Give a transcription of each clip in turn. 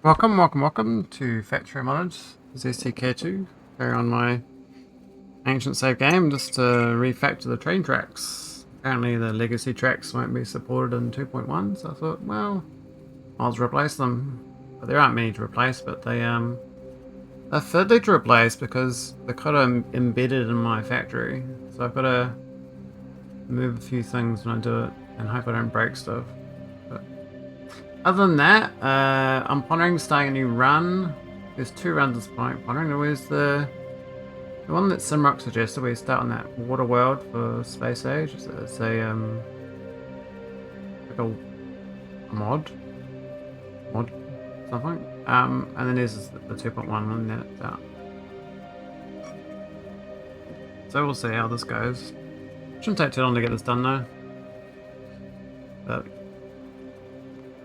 Welcome to Factorio Modded. This is STK2. Carry on my ancient save game just to refactor the train tracks. Apparently the legacy tracks won't be supported in 2.1, so I thought, well, I'll just replace them. But there aren't many to replace, but they're fiddly to replace because they're kind of embedded in my factory. So I've got to move a few things when I do it and hope I don't break stuff. But other than that, I'm pondering starting a new run. There's two runs at this point. Pondering where's the one that Simrock suggested. We start on that water world for Space Age. It's a like a mod something. And then there's the 2.1 one that's out. So we'll see how this goes. Shouldn't take too long to get this done though. But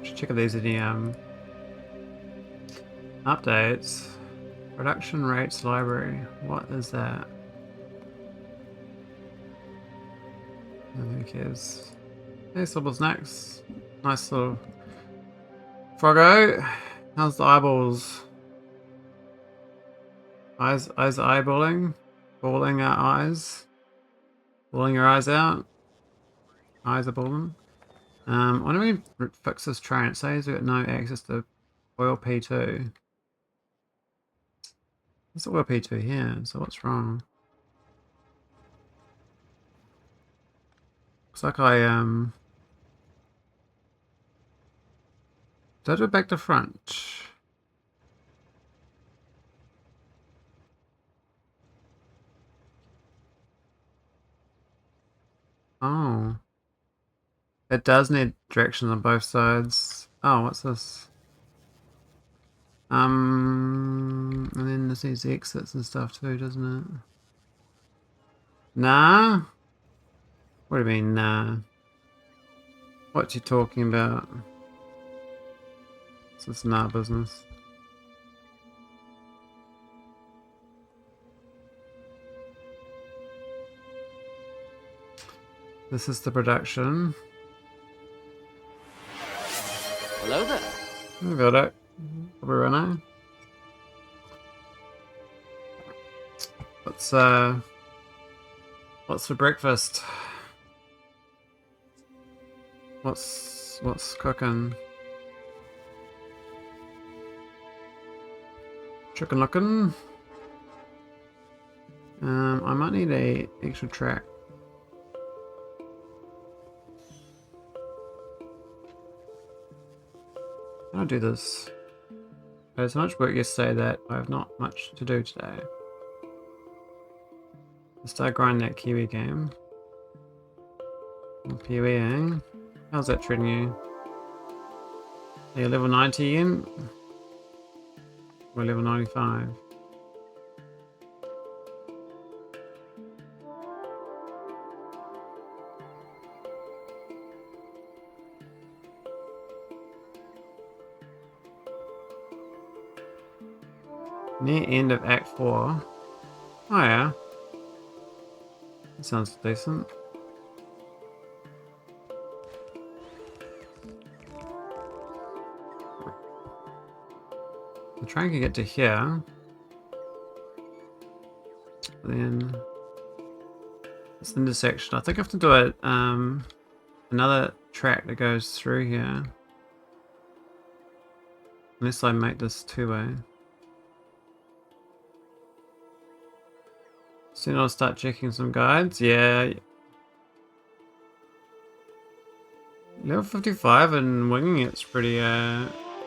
should check if there's any updates. Production rates library. What is that? Who cares? Hey, Sybil Snacks. Nice little Froggo. How's the eyeballs? Eyes eyeballing? Balling out eyes? Balling your eyes out? Eyes are balling. Why don't we fix this train? It says we've got no access to oil P2. There's oil P2 here, so what's wrong? Looks like did I do it back to front? Oh. It does need directions on both sides. Oh, what's this? And then this needs exits and stuff too, doesn't it? Nah? What do you mean, nah? What you talking about? It's just nah business. This is the production. Hello there. I got it. Probably running. What's for breakfast? What's cooking? Chicken looking. I might need a extra track. How do I do this? I had so much work yesterday that I have not much to do today. Let's start grinding that Kiwi game. PWing. How's that treating you? Are you level 90 in? We're level 95. Near end of Act 4. Oh yeah. That sounds decent. The train can get to here. Then this intersection. I think I have to do it another track that goes through here. Unless I make this two-way. Soon I'll start checking some guides. Yeah. Level 55 and winging it's pretty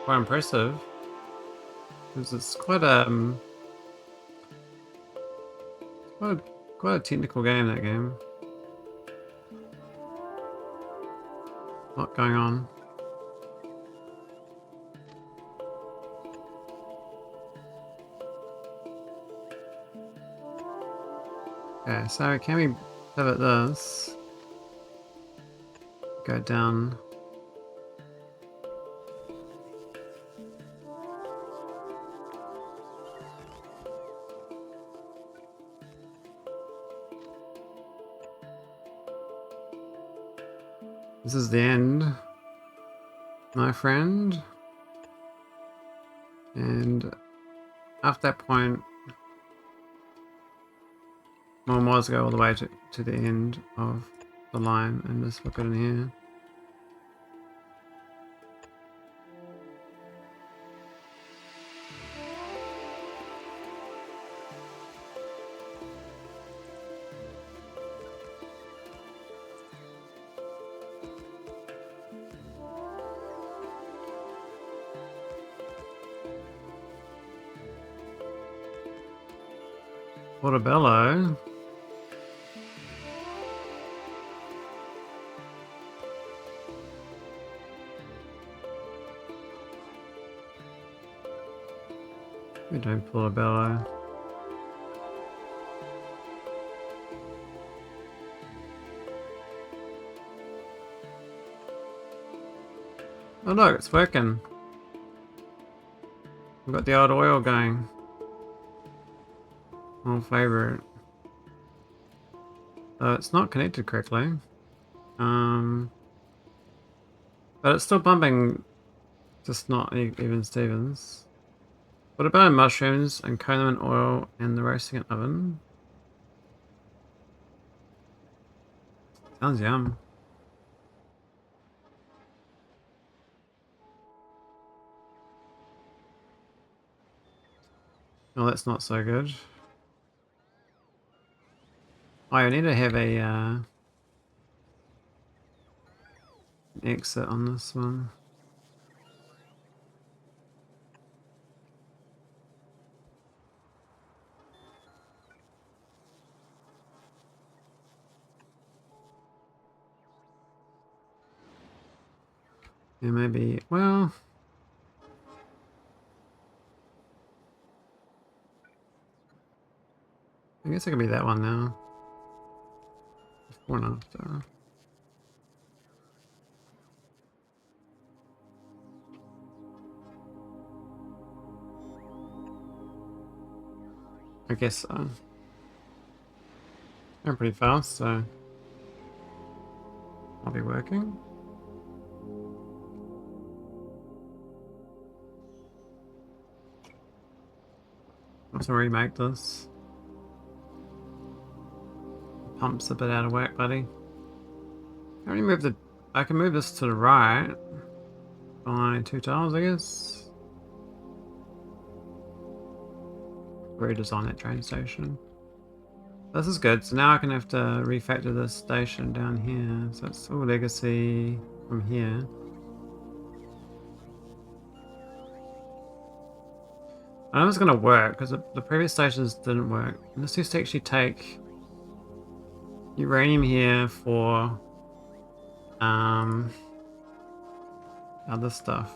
quite impressive. Because it's quite quite a technical game, that game. A lot going on. Okay, so can we pivot this? Go down. This is the end, my friend. And after that point, more mods go all the way to the end of the line and just look it in here. Portobello. We don't Portobello. Oh look, it's working. We've got the old oil going. Old favourite. It's not connected correctly. But it's still bumping, just not even Stevens. What about mushrooms and coconut oil and the roasting it oven? Sounds yum. Oh, that's not so good. Oh, I need to have a an exit on this one. Yeah, maybe, well... I guess it could be that one now. Before and after. I guess so. They're pretty fast, so... I'll be working. I'll have to remake this. Pump's a bit out of whack, buddy. Can we move the... I can move this to the right by 2 tiles, I guess. Redesign that train station. This is good. So now I can have to refactor this station down here. So it's all legacy from here. I know it's going to work because the previous stations didn't work. And this used to actually take uranium here for other stuff.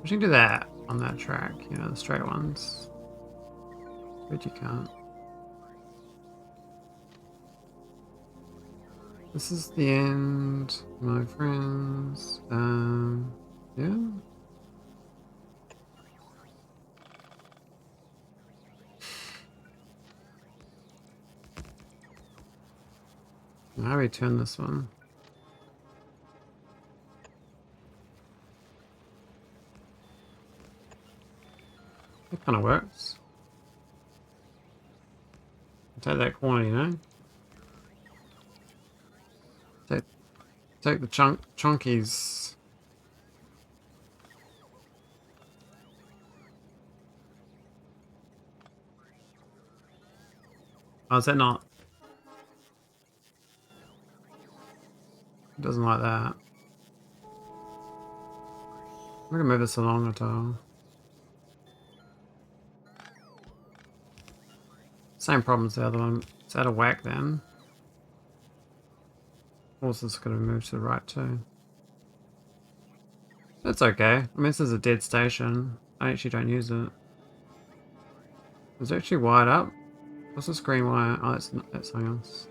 We should do that on that track, you know, the straight ones. But you can't. This is the end, my friends. Yeah. How do we turn this one? That kind of works. Take that corner, you know? Take the chunkies. Oh, is that not? It doesn't like that. I'm gonna move this along a tile. Same problem as the other one. It's out of whack then. Also, it's gonna move to the right too. That's okay. I mean, this is a dead station. I actually don't use it. Is it actually wired up? What's the screen wire? Oh, that's something else.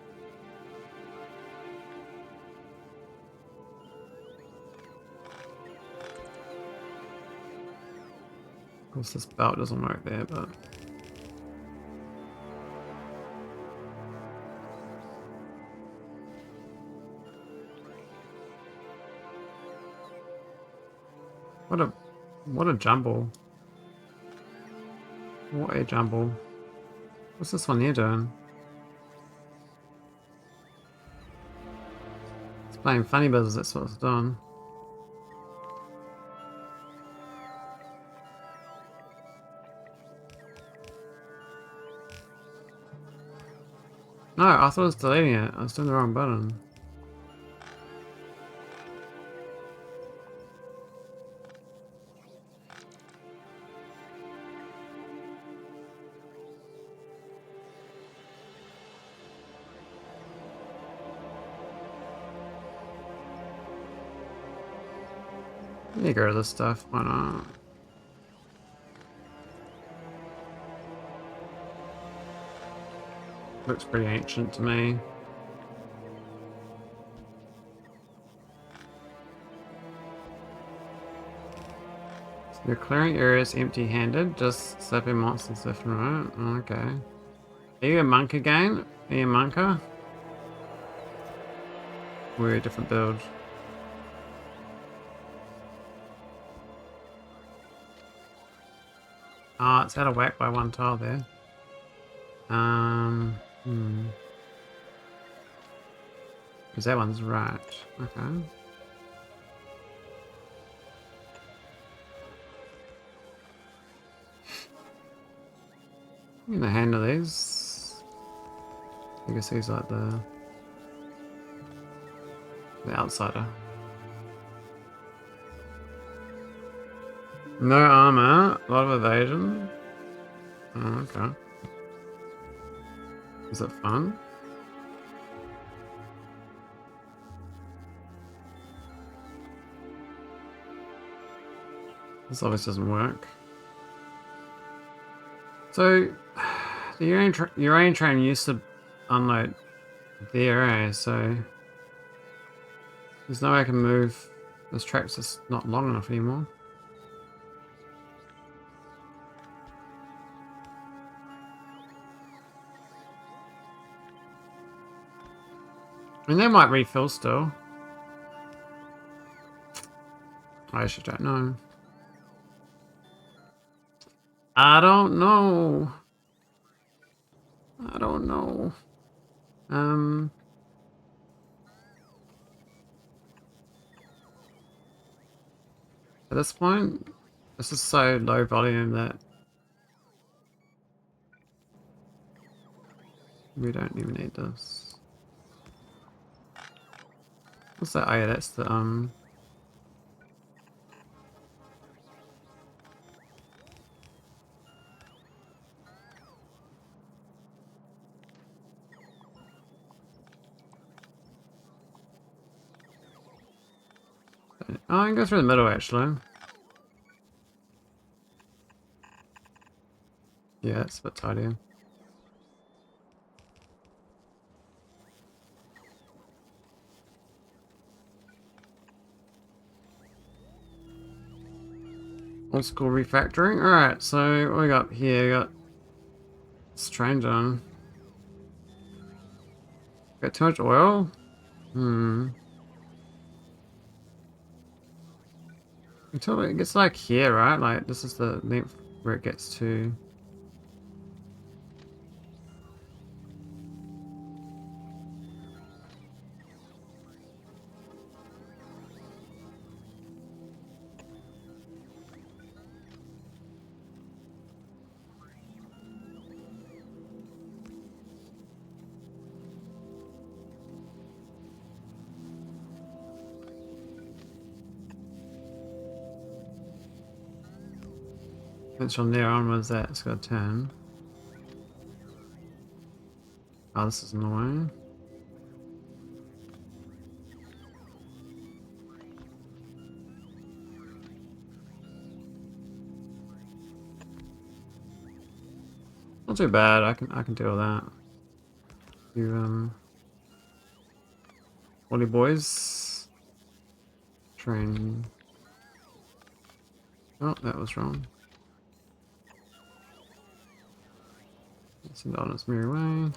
Of course, this belt doesn't work there, but... What a What a jumble. What a jumble. What's this one here doing? It's playing funny business, that's what it's doing. No, I thought it was deleting it. I was doing the wrong button. Let me get rid of this stuff, why not? Looks pretty ancient to me. So you're clearing areas empty-handed, just slapping monsters left and right. Okay. Are you a monk again? Are you a monker? We're a different build. Oh, it's out of whack by one tile there. Because that one's right. Okay. I'm gonna handle these. I guess he's like the outsider. No armor, a lot of evasion. Oh, okay. Is it fun? This obviously doesn't work. So, the Uranian train used to unload there, eh? So, there's no way I can move. This track's just not long enough anymore. I mean, they might refill still. I actually don't know. I don't know. I don't know. At this point, this is so low volume that we don't even need this. What's that? Oh yeah, that's the oh, I can go through the middle actually. Yeah, it's a bit tidier. Old school refactoring. Alright, so what we got here? We got strange on. Got too much oil? Until it gets like here, right? Like this is the length where it gets to. Which from there onwards that's got 10. Oh, this is annoying. Not too bad. I can deal with that. You Woolly boys. Train. Oh, that was wrong. Send it on its merry way.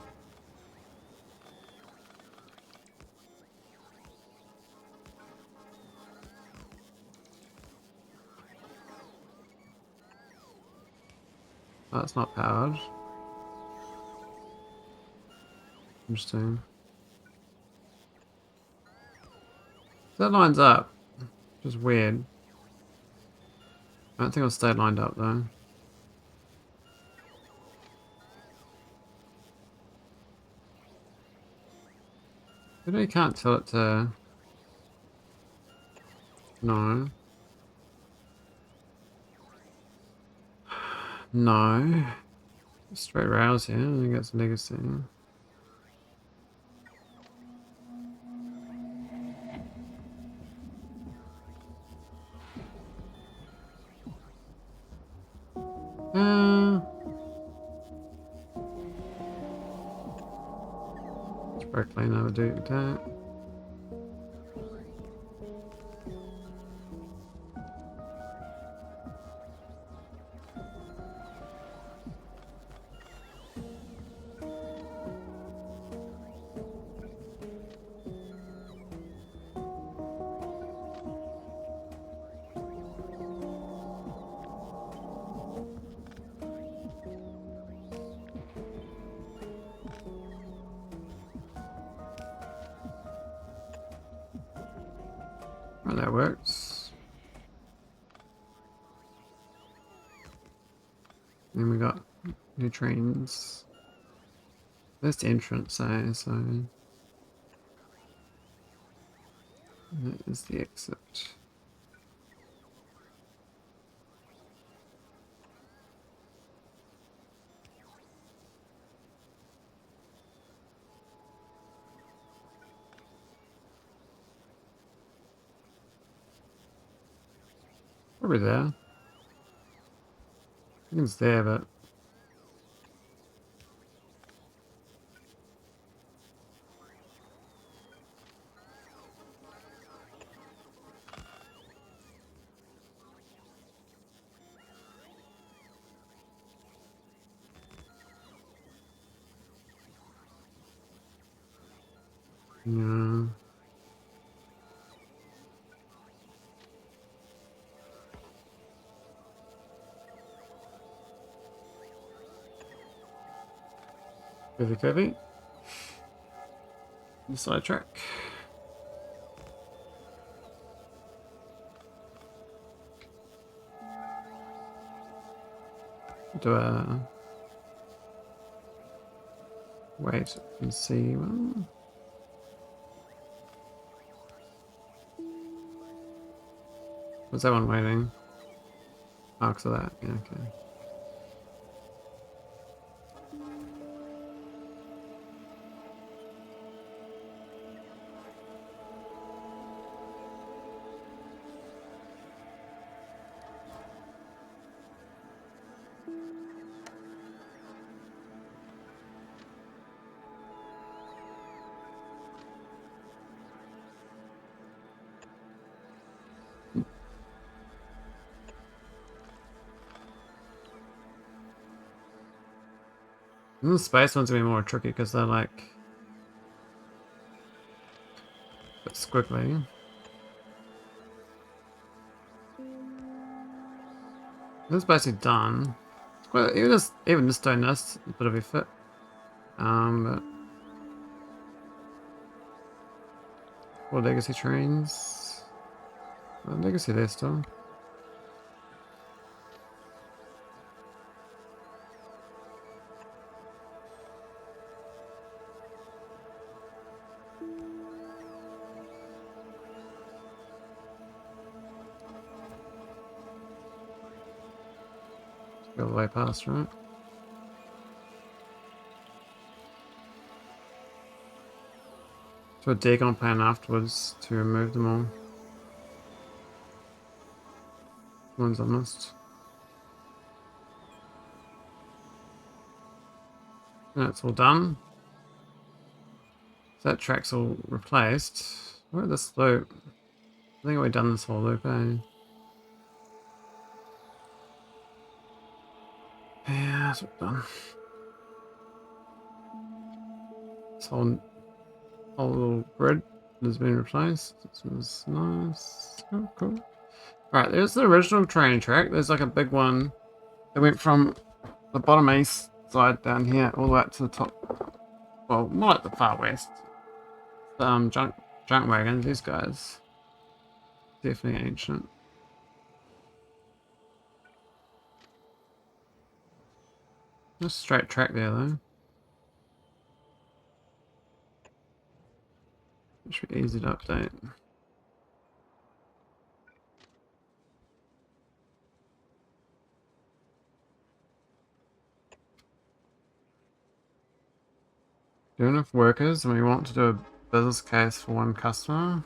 Oh, it's not powered. Interesting. That lines up, which is weird. I don't think it'll stay lined up though. Maybe you can't tell it to... No. No. Straight rails here, I think that's legacy. It's very clean how to do that. Well, that works. And we got new trains. There's the entrance, eh? So that is the exit. Probably there. I think it's there, but yeah. Curvy. The side track. Do a wait and see. Well, was that one waiting? Oh, because of that. Yeah, okay. The space one's gonna be more tricky because they're like a bit squiggly. This is basically done. It's quite, even this stone nest, a bit of effort. But more legacy trains. Legacy there still. Go the way past, right? So a dig on plan afterwards to remove them all. One's almost. That's all done. So that track's all replaced. Where this loop? I think we've done this whole loop, eh? Yeah, that's what we've done. This whole little grid has been replaced. This was nice. Oh, cool. Alright, there's the original train track. There's like a big one that went from the bottom east side down here, all the way up to the top. Well, more like the far west. Junk wagons, these guys. Definitely ancient. Just straight track there though. It should be easy to update. Do enough workers and we want to do a business case for one customer.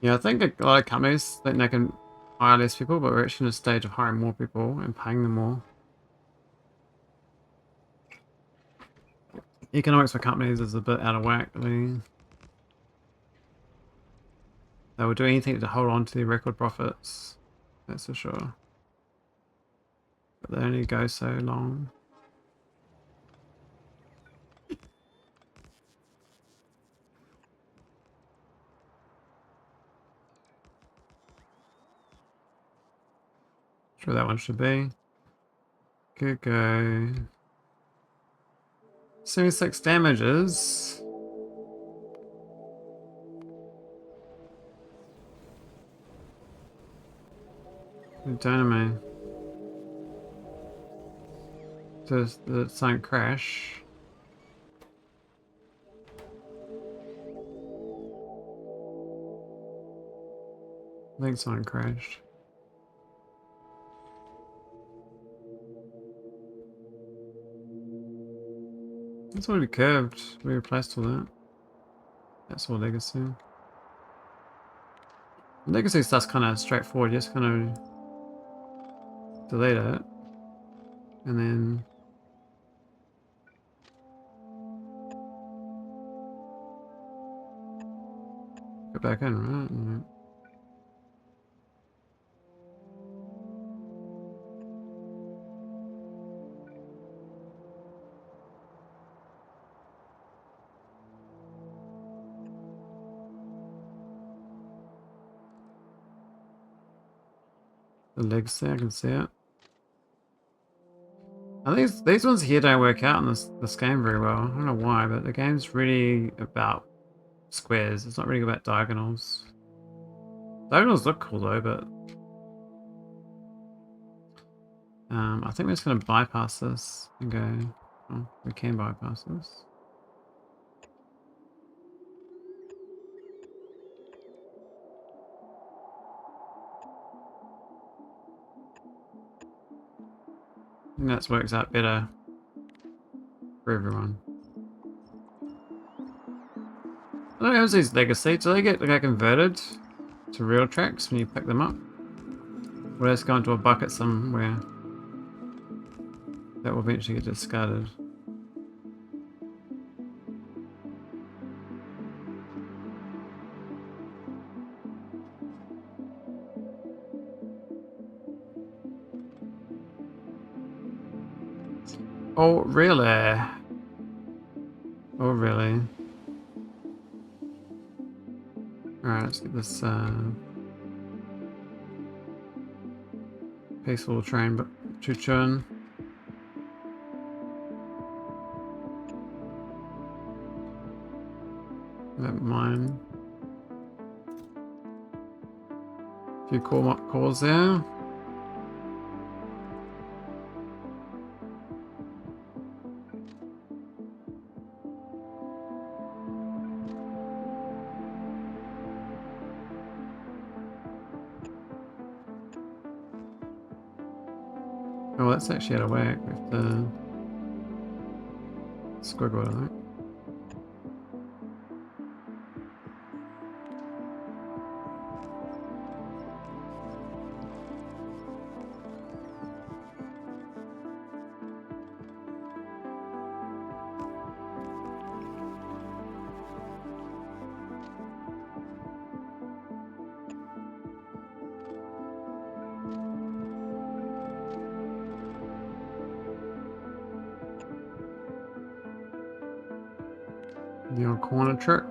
Yeah, I think a lot of companies think they can hire less people, but we're actually in a stage of hiring more people and paying them more. Economics for companies is a bit out of whack. I mean, they will do anything to hold on to their record profits, that's for sure. But they only go so long. Sure that one should be. Good go. 76 damages. Dynamite. Does the sun crash? I think something crashed. It's already curved. We replaced all that. That's all legacy. Legacy stuff's kind of straightforward. You just kind of delete it, and then go back in, right? And the legacy, I can see it. I think these ones here don't work out in this game very well. I don't know why, but the game's really about squares. It's not really about diagonals. Diagonals look cool though, but I think we're just going to bypass this and go. Oh, we can bypass this. I think that works out better for everyone. I don't know, these legacy, do they get converted to real tracks when you pick them up? Or they just go into a bucket somewhere that will eventually get discarded? Oh, really? Oh, really? Alright, let's get this peaceful train but choo-chooing. That mine. A few cores there. Oh, that's actually out of whack with the squiggle, I think. The old corner trick.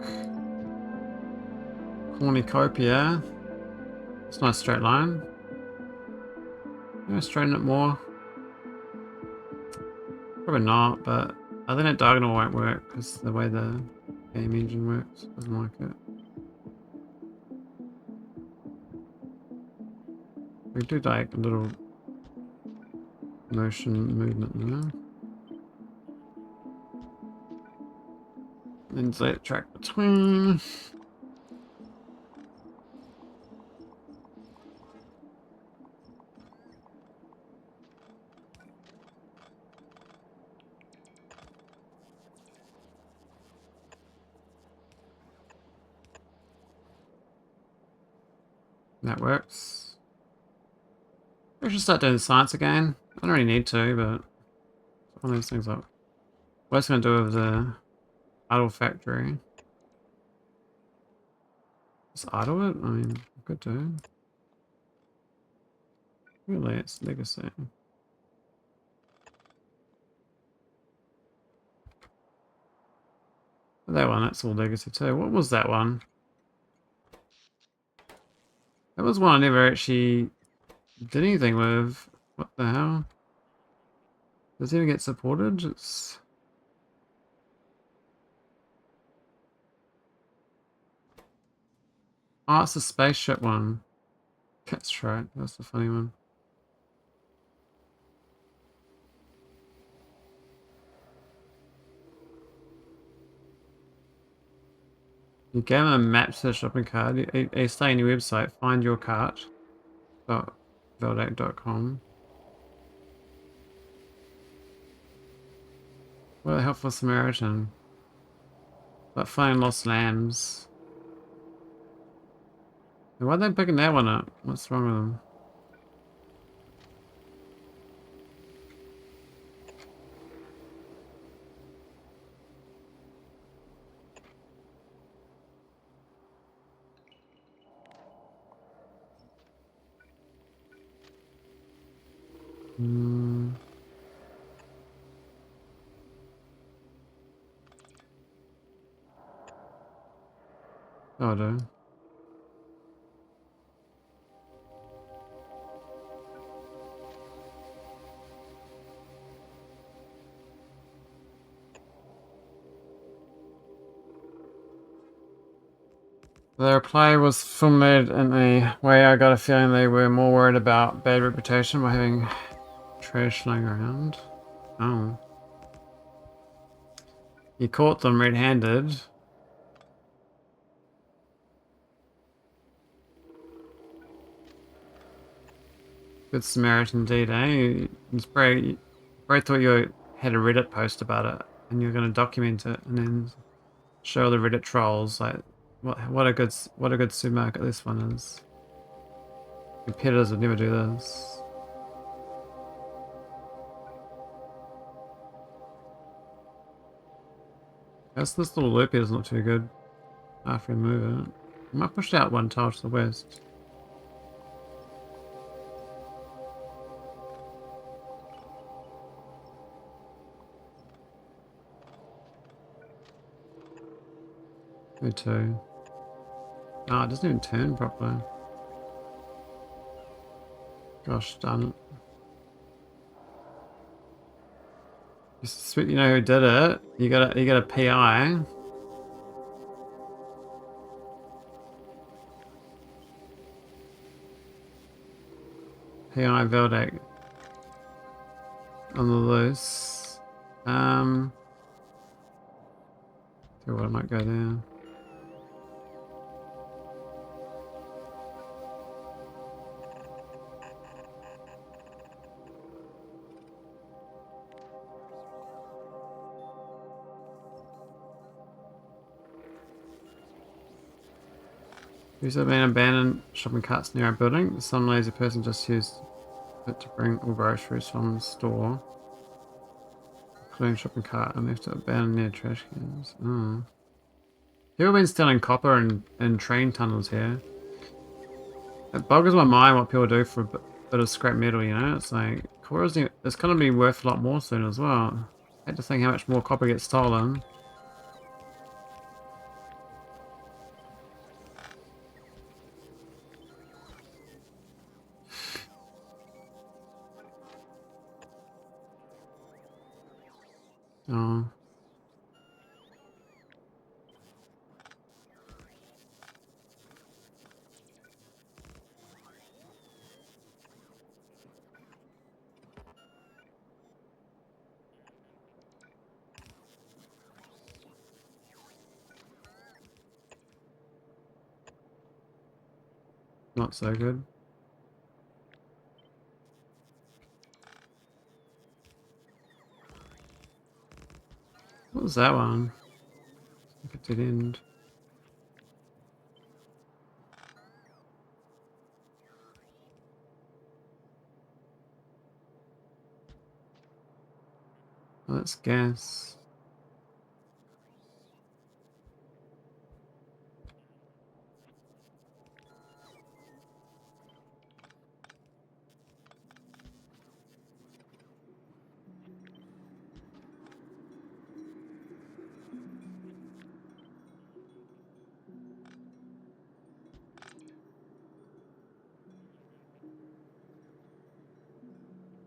Cornucopia. It's a nice straight line. Yeah, straighten it more. Probably not, but I think that diagonal won't work because the way the game engine works doesn't like it. We do like a little motion movement there. Then select track between. That works. We should start doing science again. I don't really need to, but it's one of those things like what else going to do with the idle factory? Just idle it? I mean, I could do. Really, it's legacy. That one, that's all legacy too. What was that one? That was one I never actually did anything with. What the hell? Does it even get supported? It's... Oh, it's the spaceship one. That's right, that's the funny one. You gave them a map to the shopping cart. You stay on your website, find your cart. .veldac.com. What a helpful Samaritan. Like finding lost lambs. Why are they picking that one up? What's wrong with them? Hmm. Oh, no. The reply was formulated in a way I got a feeling they were more worried about bad reputation by having trash lying around. Oh. You caught them red-handed. Good Samaritan indeed, eh? It's probably thought you had a Reddit post about it and you're going to document it and then show the Reddit trolls like what a good supermarket this one is. Competitors would never do this. Guess this little loop here is not too good after we move it. I might push it out one tile to the west. Me too. Ah, it doesn't even turn properly. Gosh darn it. Sweet, you know who did it? You got a PI. PI Veldac on the loose. See what I might go there. These have been abandoned shopping carts near our building. Some lazy person just used it to bring all groceries from the store, including shopping cart, and left it abandoned near trash cans. Oh. People have been stealing copper and train tunnels here. It boggles my mind what people do for a bit of scrap metal, you know? It's like, it's gonna be worth a lot more soon as well. I hate to think how much more copper gets stolen. Oh. Not so good. What was that one? Like it did end. Oh, that's gas.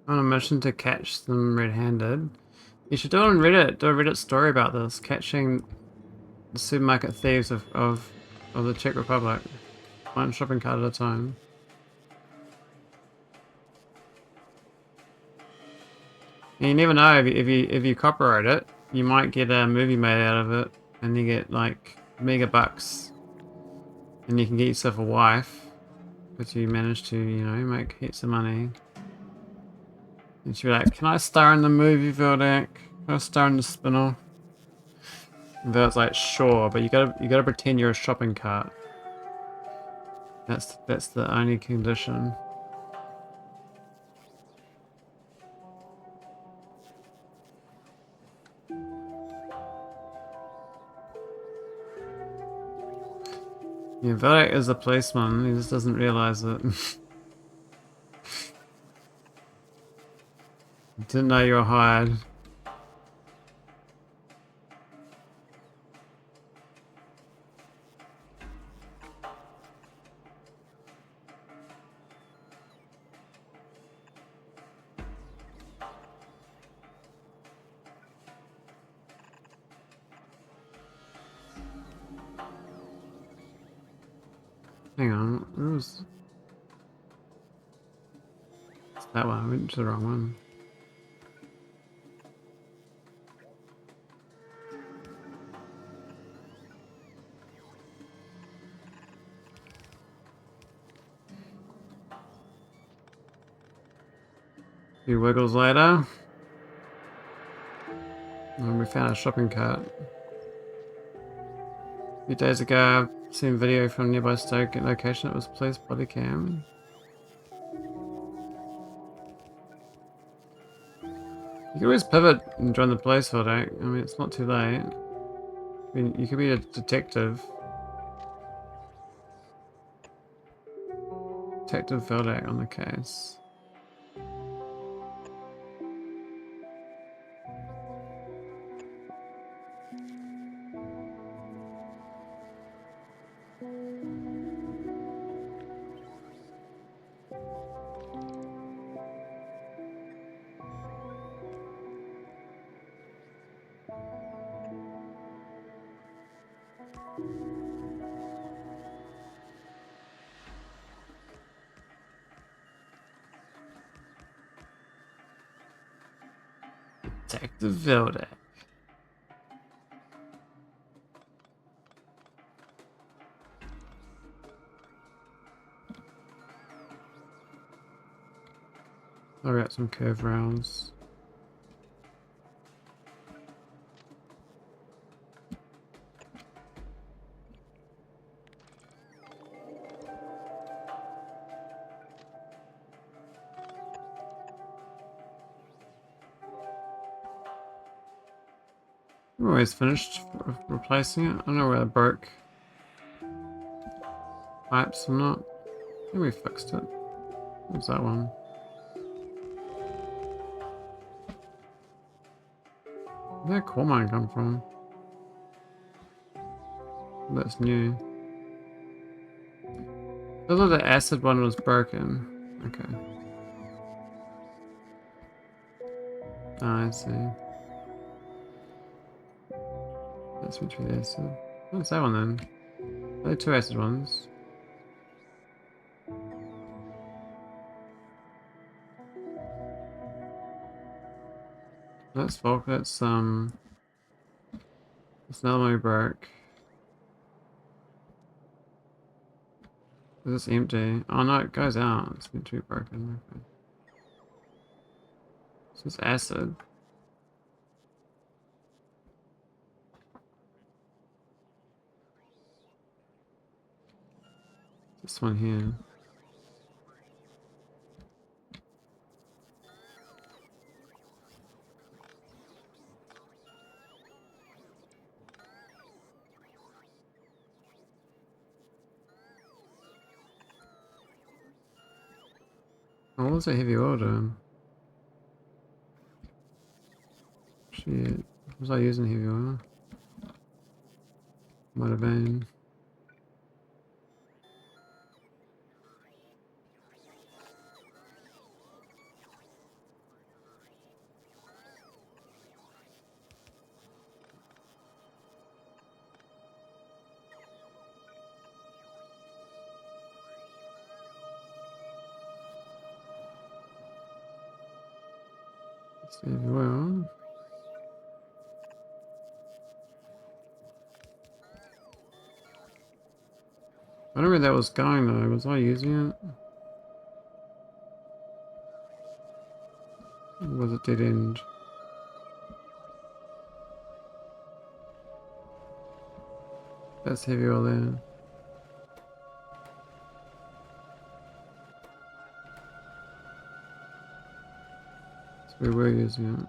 On a mission to catch them red-handed. You should do it on Reddit. Do a Reddit story about this. Catching the supermarket thieves of the Czech Republic. One shopping cart at a time. And you never know, if you copyright it, you might get a movie made out of it, and you get like mega bucks, and you can get yourself a wife, if you manage to, you know, make heaps of money. And she'll be like, "Can I star in the movie, Vildak? Can I star in the spin-off?" And Vildak's like, "Sure, but you gotta pretend you're a shopping cart. That's the only condition." Yeah, Vildak is a policeman. He just doesn't realize it. Didn't know you were hired. Hang on, where was... It's that one, I went to the wrong one. A few wiggles later. And we found a shopping cart. A few days ago, I've seen video from a nearby Stoke location. It was police body cam. You can always pivot and join the police for that. I mean, it's not too late. I mean, you could be a detective. Detective Vildak on the case. Detective Vildak. I got some curve rails. We're always finished replacing it. I don't know where I broke pipes or not. I think we fixed it. What's that one? Where did coal mine come from? That's new. I thought the acid one was broken. Okay. Oh, I see. That's between the acid. What's that one then? Only two acid ones. That's Volk. That's another one we broke. Is this empty? Oh no, it goes out. It's meant to be broken. Okay. This is acid. This one here. Oh, what was a heavy order? Shit. Was I using heavy oil? Might have been. It's heavy oil. I don't know where that was going though. Was I using it? Or was it dead end? That's heavy oil there. So we were using it.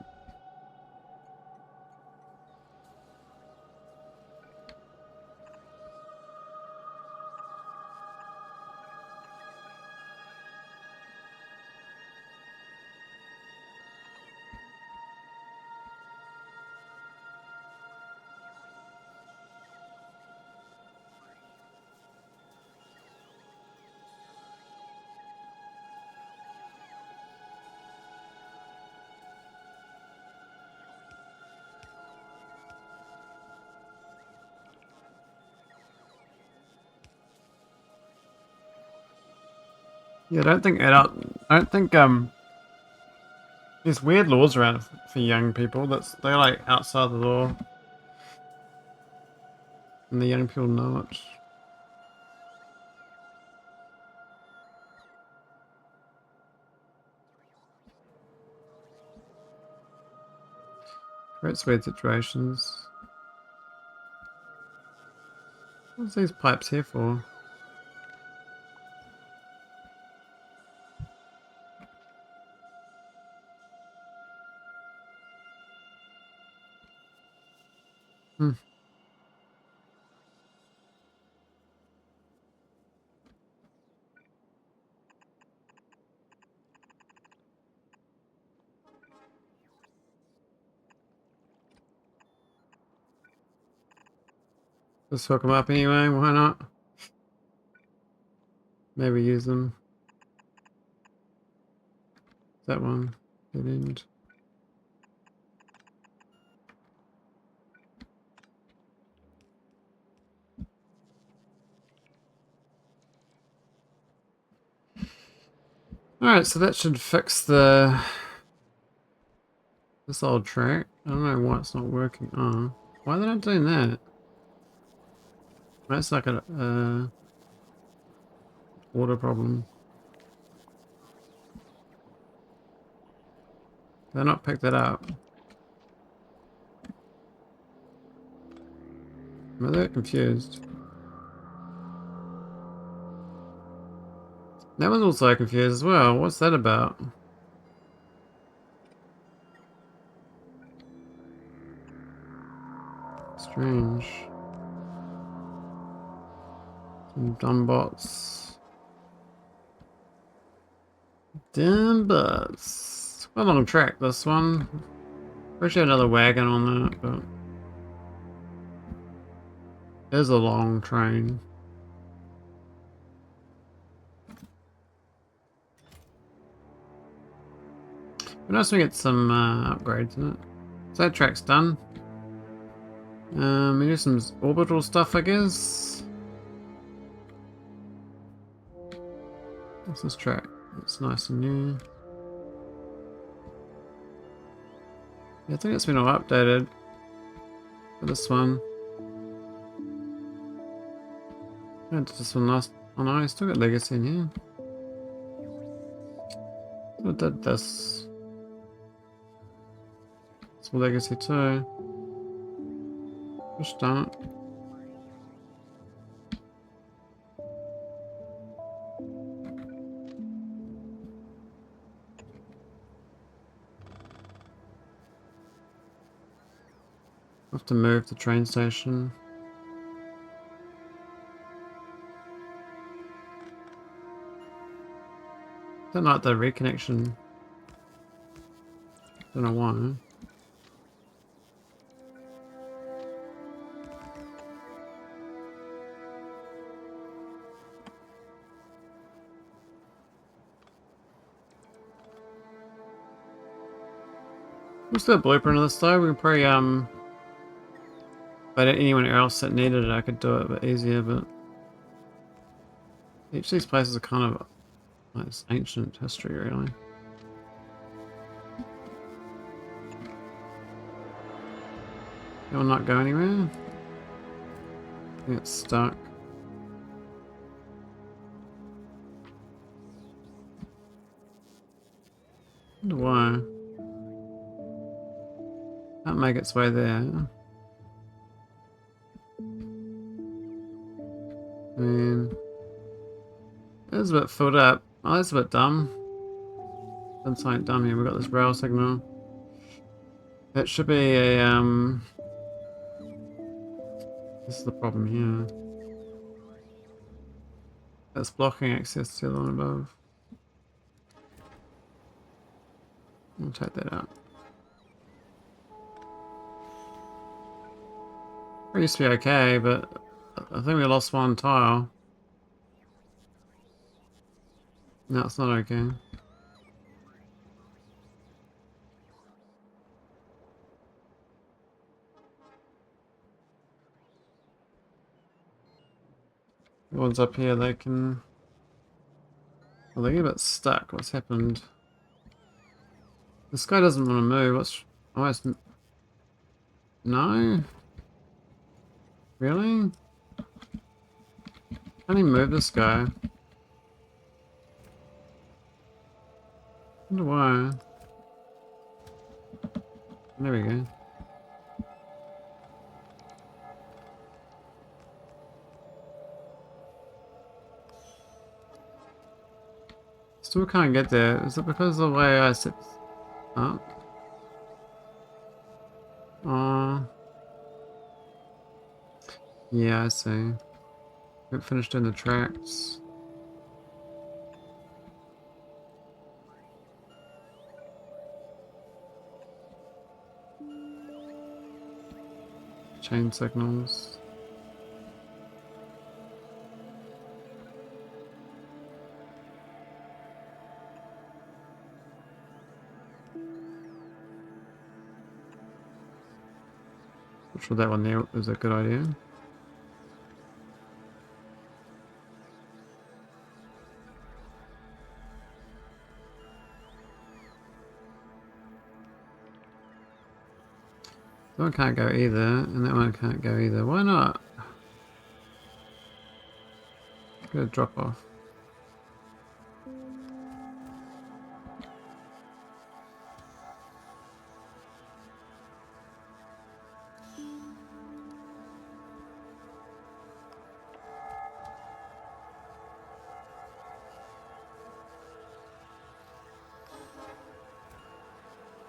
Yeah, I don't think there's weird laws around for young people. They're like outside the law, and the young people know it. Creates weird situations. What's these pipes here for? Hmm. Let's hook them up anyway. Why not? Maybe use them. That one. Dead end. Alright, so that should fix this old track. I don't know why it's not working. Oh. Why are they not doing that? That's like a water problem. Did I not pick that up? I'm a little confused. That was also confused as well. What's that about? Strange. Some dumb bots. Dumb bots. Quite a long track, this one. Wish I had another wagon on that, but it is a long train. But nice we get some upgrades in it. So that track's done. We do some orbital stuff, I guess. What's this track? It's nice and new. Yeah, I think it's been all updated for this one. Yeah, it's this one last. Oh no, I still got Legacy in here. I did this. It's Legacy too. Just done it. I have to move the train station. Don't like the reconnection. Don't know why. What's the blueprint of this though? We can probably if I had anyone else that needed it, I could do it a bit easier, but each of these places are kind of like it's ancient history, really. It will not go anywhere. I think it's stuck. I wonder why. Can't make its way there. I mean, it's a bit filled up. Oh, that's a bit dumb. Done something dumb here. We've got this rail signal. That should be a this is the problem here. That's blocking access to the one above. I'll take that out. It used to be okay, but I think we lost one tile. No, it's not okay. The ones up here, they can... Well, they get a bit stuck. What's happened? This guy doesn't want to move. What's... Oh, it's... No? Really? Can't even move this guy. Wonder why. There we go. Still can't get there. Is it because of the way I set up? Yeah, I see. Haven't finished doing the tracks. Chain signals. Not sure that one there is a good idea. That one can't go either, and that one can't go either. Why not? Good drop off.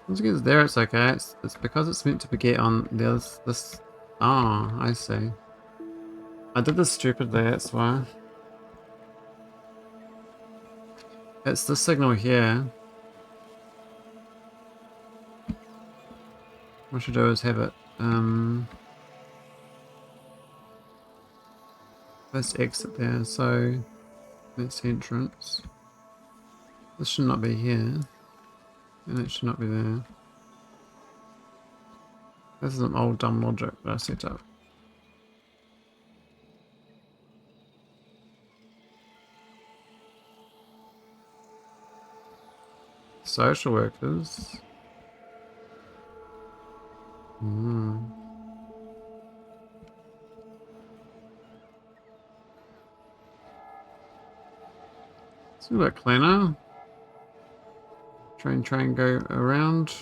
Once it gets there, it's okay. It's because it's meant to be get on the other, this. Oh, I see. I did this stupidly, that's why. It's the signal here. What I should do is have it. First exit there, so that's the entrance. This should not be here. And it should not be there. This is some old dumb logic that I set up. Social workers. It's a bit cleaner. Train, go around.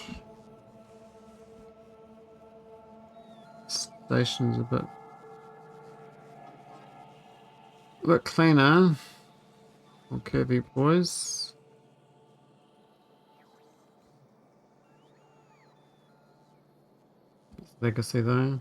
Station's a bit cleaner. More curvy boys. Legacy though.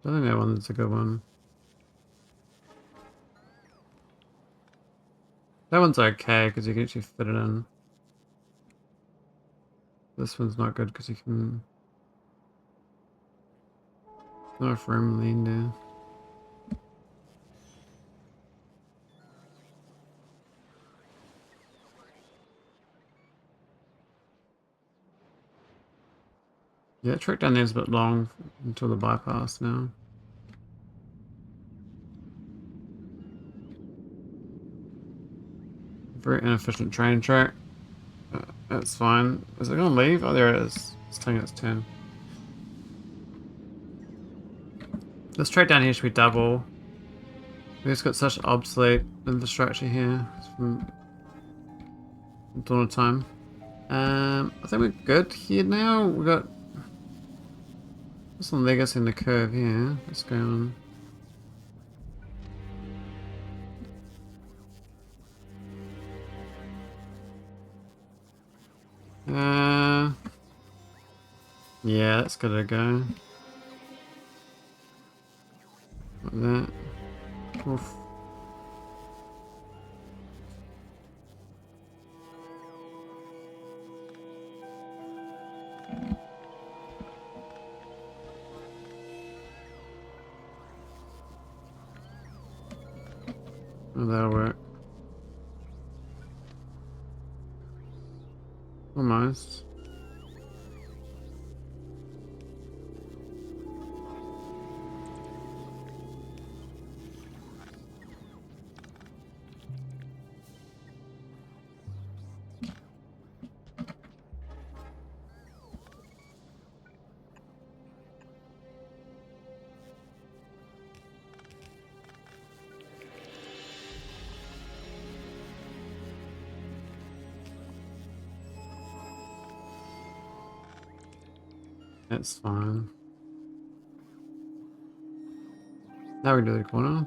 So I think that one's a good one. That one's okay because you can actually fit it in. This one's not good because you can. Not enough room in the end there. Yeah, the track down there is a bit long until the bypass now. Very inefficient train track. That's fine. Is it gonna leave? Oh, there it is. It's taking its turn. This track down here should be double. We've just got such obsolete infrastructure here from dawn of time. I think we're good here now. We got some legacy in the curve here. What's going on? Yeah, that's gotta go. Like that. Oof. Oh, that'll work. Almost. That's fine. Now we do the corner.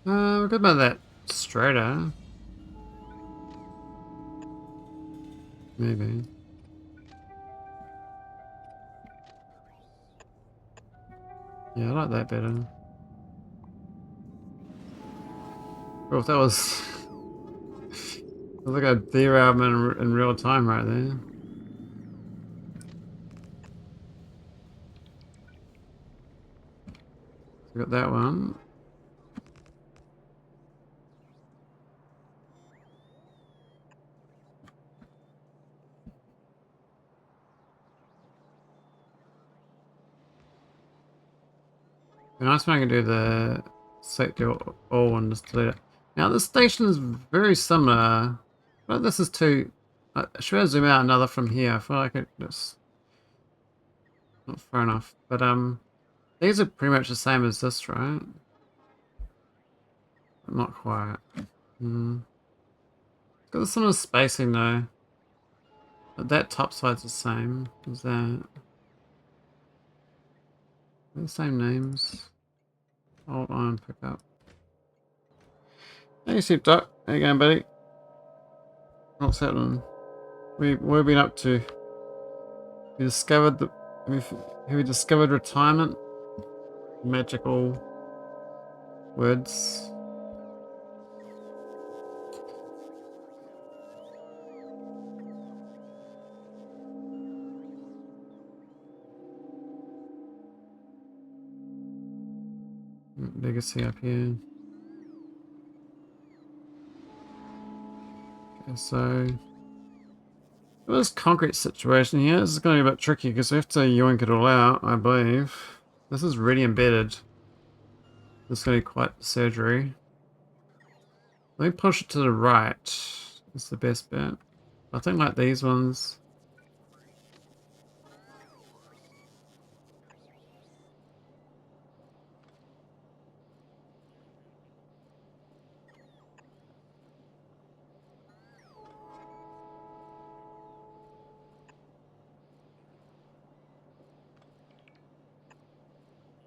We're good about that straighter. Maybe. Yeah, I like that better. Oh, that was... I was like a derailed in real time right there. We got that one. Be nice when I can do the select all and just delete it. Now this station is very similar, but this is too. Should I zoom out another from here? I feel like it's not far enough. But these are pretty much the same as this, right? But not quite. Mm. It's got a similar spacing though. But that top side's the same as that. They're the same names. Hold on, pick up. Hey, Sheep Duck. How you going, buddy? What's happening? What have we been up to? We discovered the. Have we discovered retirement? Magical words. Legacy up here. Okay, so this concrete situation here, this is going to be a bit tricky because we have to yoink it all out, I believe. This is really embedded. This is going to be quite the surgery. Let me push it to the right. It's the best bet. I think like these ones.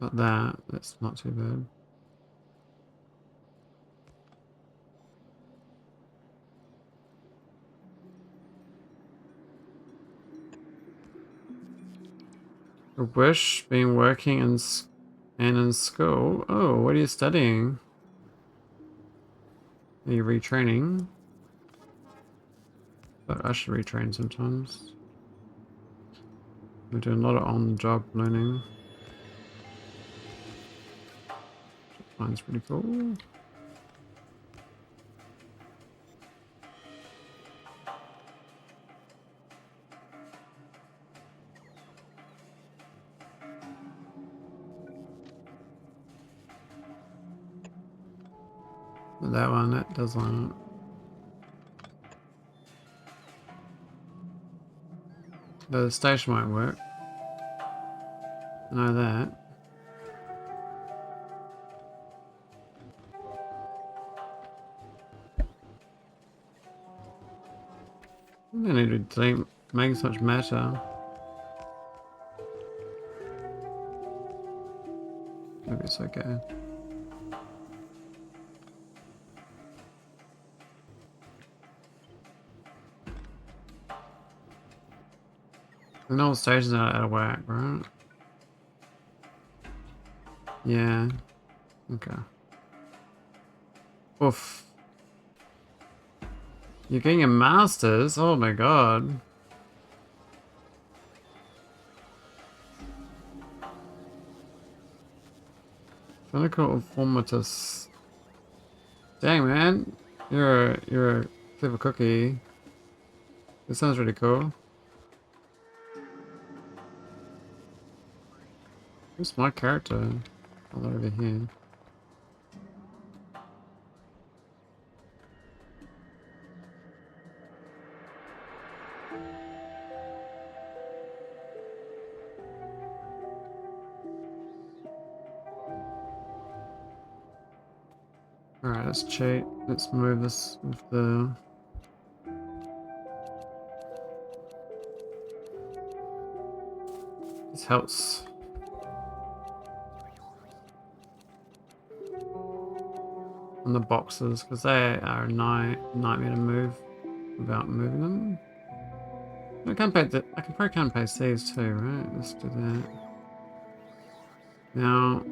Like that. That's not too bad. A wish being working and in school. Oh, what are you studying? Are you retraining? But I should retrain sometimes. We're doing a lot of on-the-job learning. Mine's pretty cool. That one, that does line up. The station won't work. I know that. I don't need to delete making so much matter. Maybe it's okay. The normal stations are out of whack, right? Yeah. Okay. Oof. You're getting a master's? Oh my god. Clinical formatus. Dang man. You're a clever cookie. This sounds really cool. Who's my character? All over here. Alright, let's cheat. Let's move this with the... This helps. On the boxes, because they are a nightmare to move without moving them. I can probably can't paste these too, right? Let's do that. Now...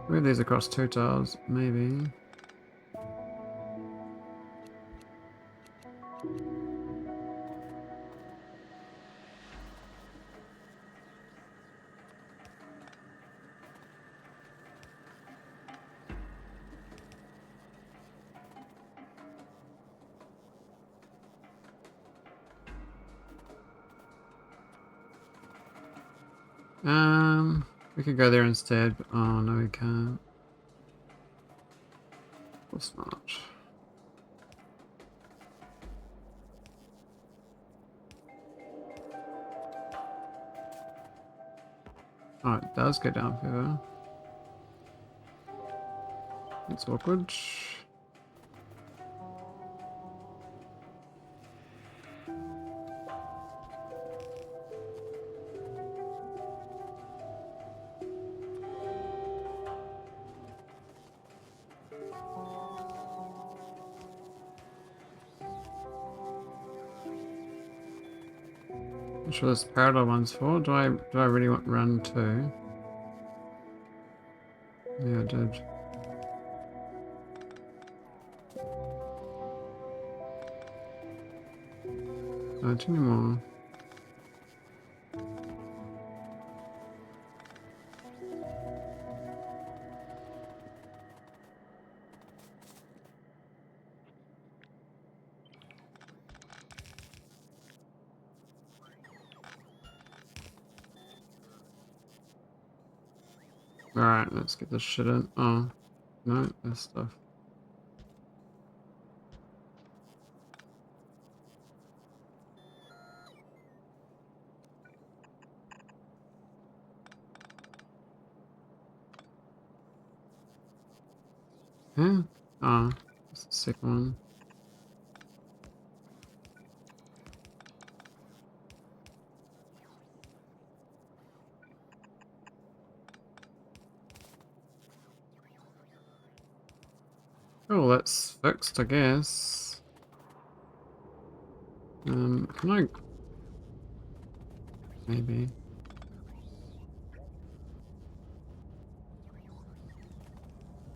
Move these across two tiles, maybe. We could go there instead, but oh no, we can't. Of course not. Oh, it does go down further. That's awkward. Not sure this parallel one's for. Do I really want run two? Yeah, I did. Not anymore. Alright, let's get this shit in. Oh, no, this stuff. Yeah? Oh, that's the second one. Oh, that's fixed, I guess. Can I... Maybe.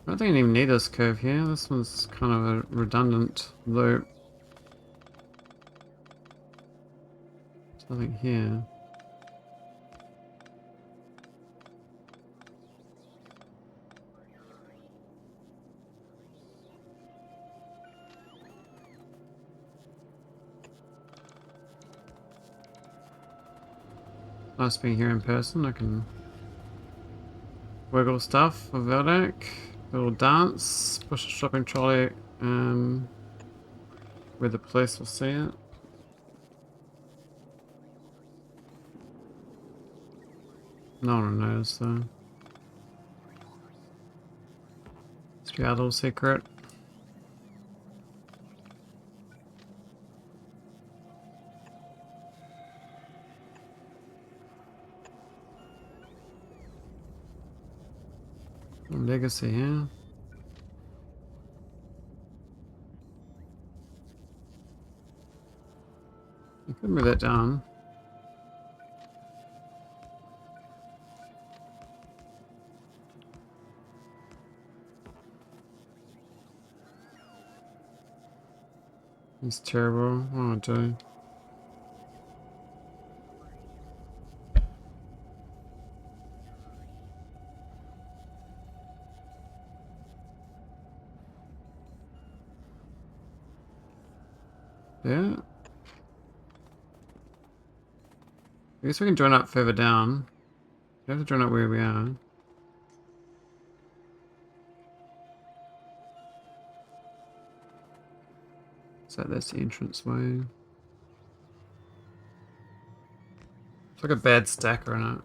I don't think I even need this curve here. This one's kind of a redundant loop. There's nothing here. Nice being here in person. I can wiggle stuff for Veldak. Little dance. Push a shopping trolley where the police will see it. No one knows though. It's your little secret. Legacy, yeah. You could move that down. It's terrible. What do I do? Yeah. I guess we can join up further down. We have to join up where we are. So that's the entrance way. It's like a bad stacker in it.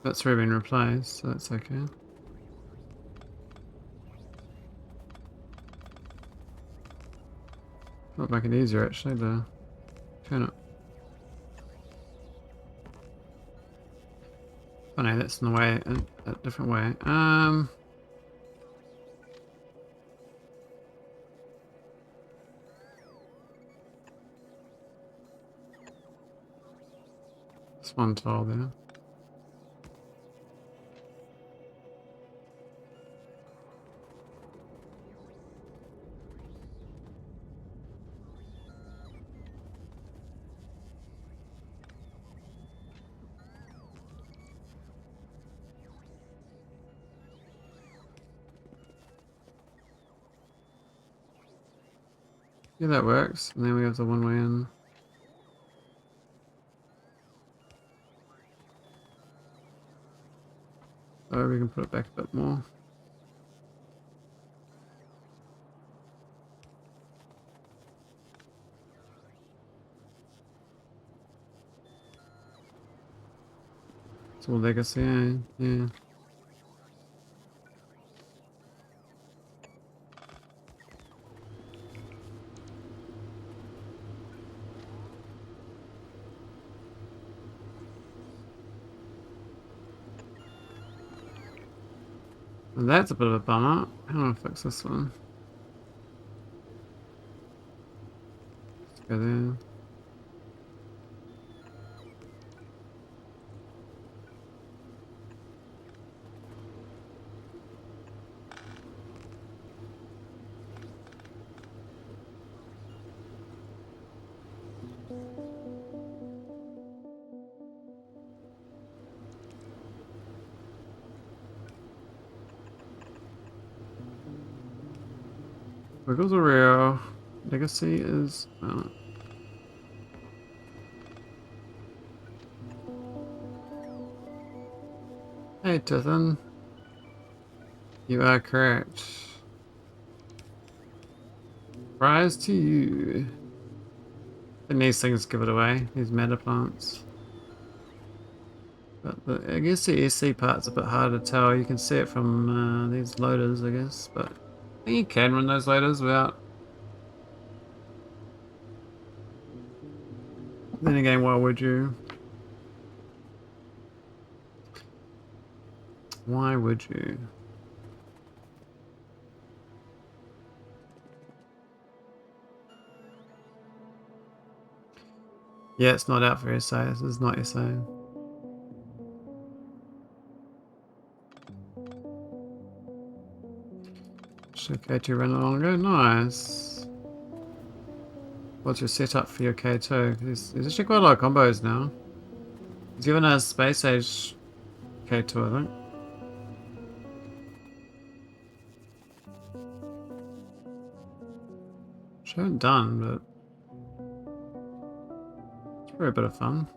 That's already been replaced, so that's okay. Might make it easier actually to turn it. Oh no, that's in the way, a different way. There's one tile there. Yeah, that works. And then we have the one way in. So we can put it back a bit more. It's all legacy, eh? Yeah. And that's a bit of a bummer. How do I fix this one? Let's go there. Wiggles are real. Legacy is. Hey, Tithan. You are correct. Prize to you. And these things give it away, these meta plants. But I guess the SC part's a bit harder to tell. You can see it from these loaders, I guess. But I think you can run those loaders without. Then again, why would you? Why would you? Yeah, it's not out for SA. This is not SA. Should K2 run longer? Nice. What's your setup for your K2? There's actually quite a lot of combos now. He's given us Space Age K2, I think. Which I haven't done, but it's probably a bit of fun.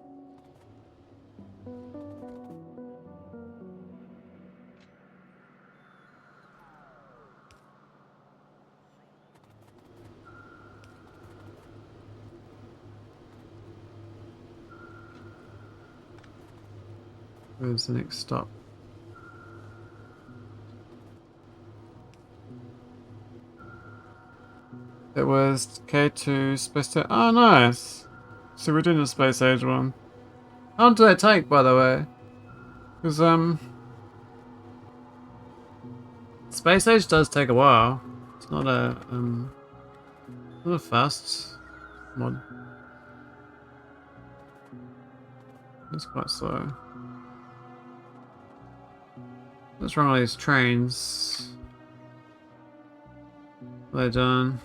Where's the next stop? It was K2 Space Age. Oh, nice. So we're doing the Space Age one. How long did that take, by the way? Because, Space Age does take a while. It's not a fast mod. It's quite slow. What's wrong with these trains? What are they done?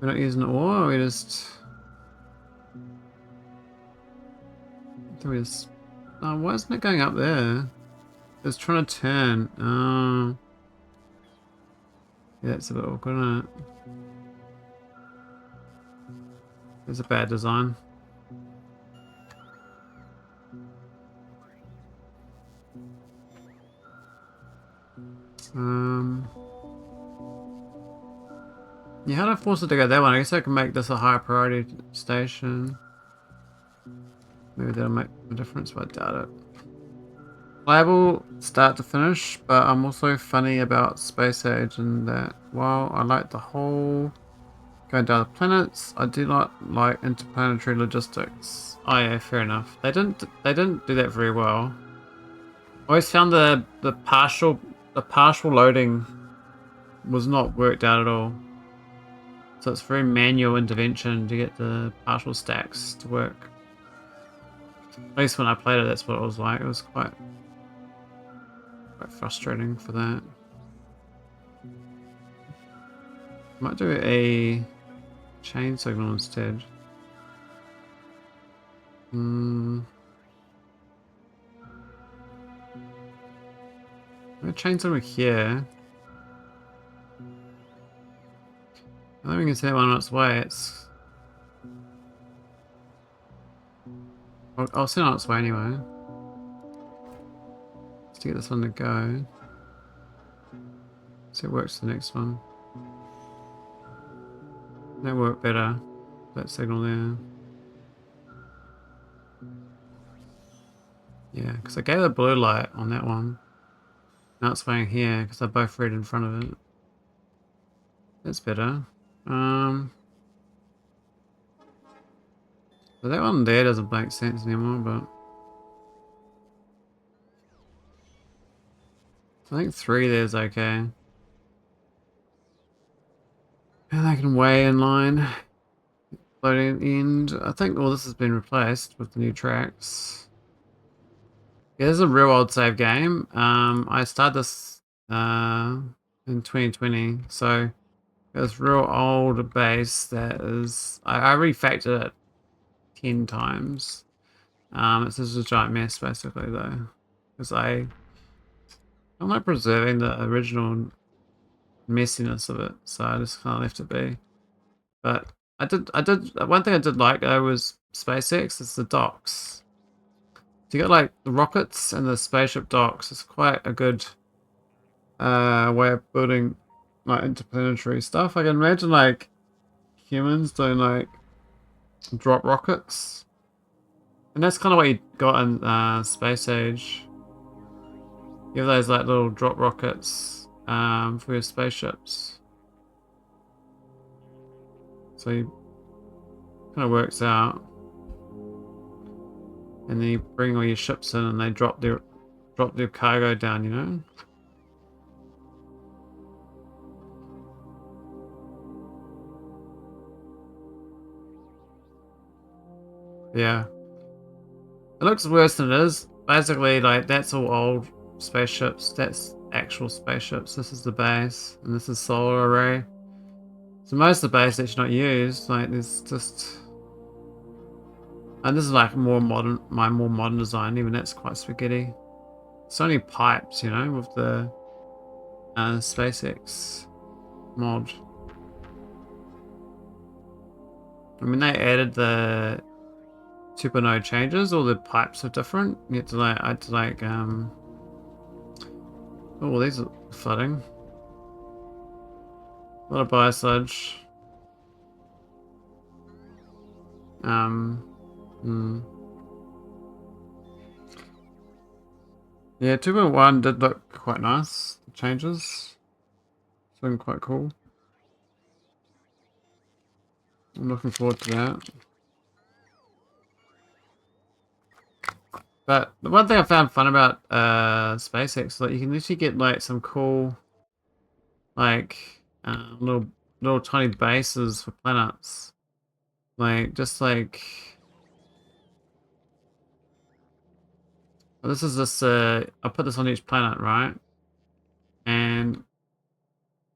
We're not using ore, we just... Oh, why isn't it going up there? It's trying to turn. Oh. Yeah, it's a bit awkward, isn't it? It's a bad design. Yeah, how do I force it to go that one? I guess I can make this a high priority station. Maybe that'll make a difference, but I doubt it. Playable start to finish, but I'm also funny about Space Age in that while I like the whole going down the planets, I do not like interplanetary logistics. Oh yeah, fair enough. They didn't do that very well. I always found the partial loading was not worked out at all. So it's very manual intervention to get the partial stacks to work. At least when I played it, that's what it was like. It was quite frustrating for that. Might do a chain signal instead. A chain signal here. I think we can see that one on its way. It's... I'll send it on its way anyway. Just to get this one to go. See if it works the next one. That worked better. That signal there. Yeah, because I gave the blue light on that one. Now it's waiting here because they're both red in front of it. That's better. But that one there doesn't make sense anymore, but I think 3 there's okay. And they can weigh in line. Loading at the end. I think all this has been replaced with the new tracks. Yeah, this is a real old save game. I started this in 2020, so it's real old base that is... I refactored it 10 times. It's just a giant mess basically though, because I'm like preserving the original messiness of it, so I just kind of left it be. But I did one thing I did like though was SpaceX. It's the docks. So you got like the rockets and the spaceship docks. It's quite a good way of building like interplanetary stuff. I can imagine like humans doing like drop rockets, and that's kind of what you got in Space Age. You have those like little drop rockets for your spaceships. So you kind of works out, and then you bring all your ships in, and they drop their cargo down. You know. Yeah. It looks worse than it is. Basically, like that's all old spaceships. That's actual spaceships. This is the base, and this is solar array. So most of the base actually not used. Like there's just, and this is like more modern, my more modern design. Even that's quite spaghetti. It's only pipes, you know, with the SpaceX mod. I mean, they added the supernode changes. All the pipes are different. You have to like, I had to like, oh, these are flooding. A lot of biosludge. Yeah, 2.1 did look quite nice. The changes. It's been quite cool. I'm looking forward to that. But the one thing I found fun about SpaceX is that you can literally get like some cool, like little tiny bases for planets. Like just like, well, this is this. I'll put this on each planet, right? And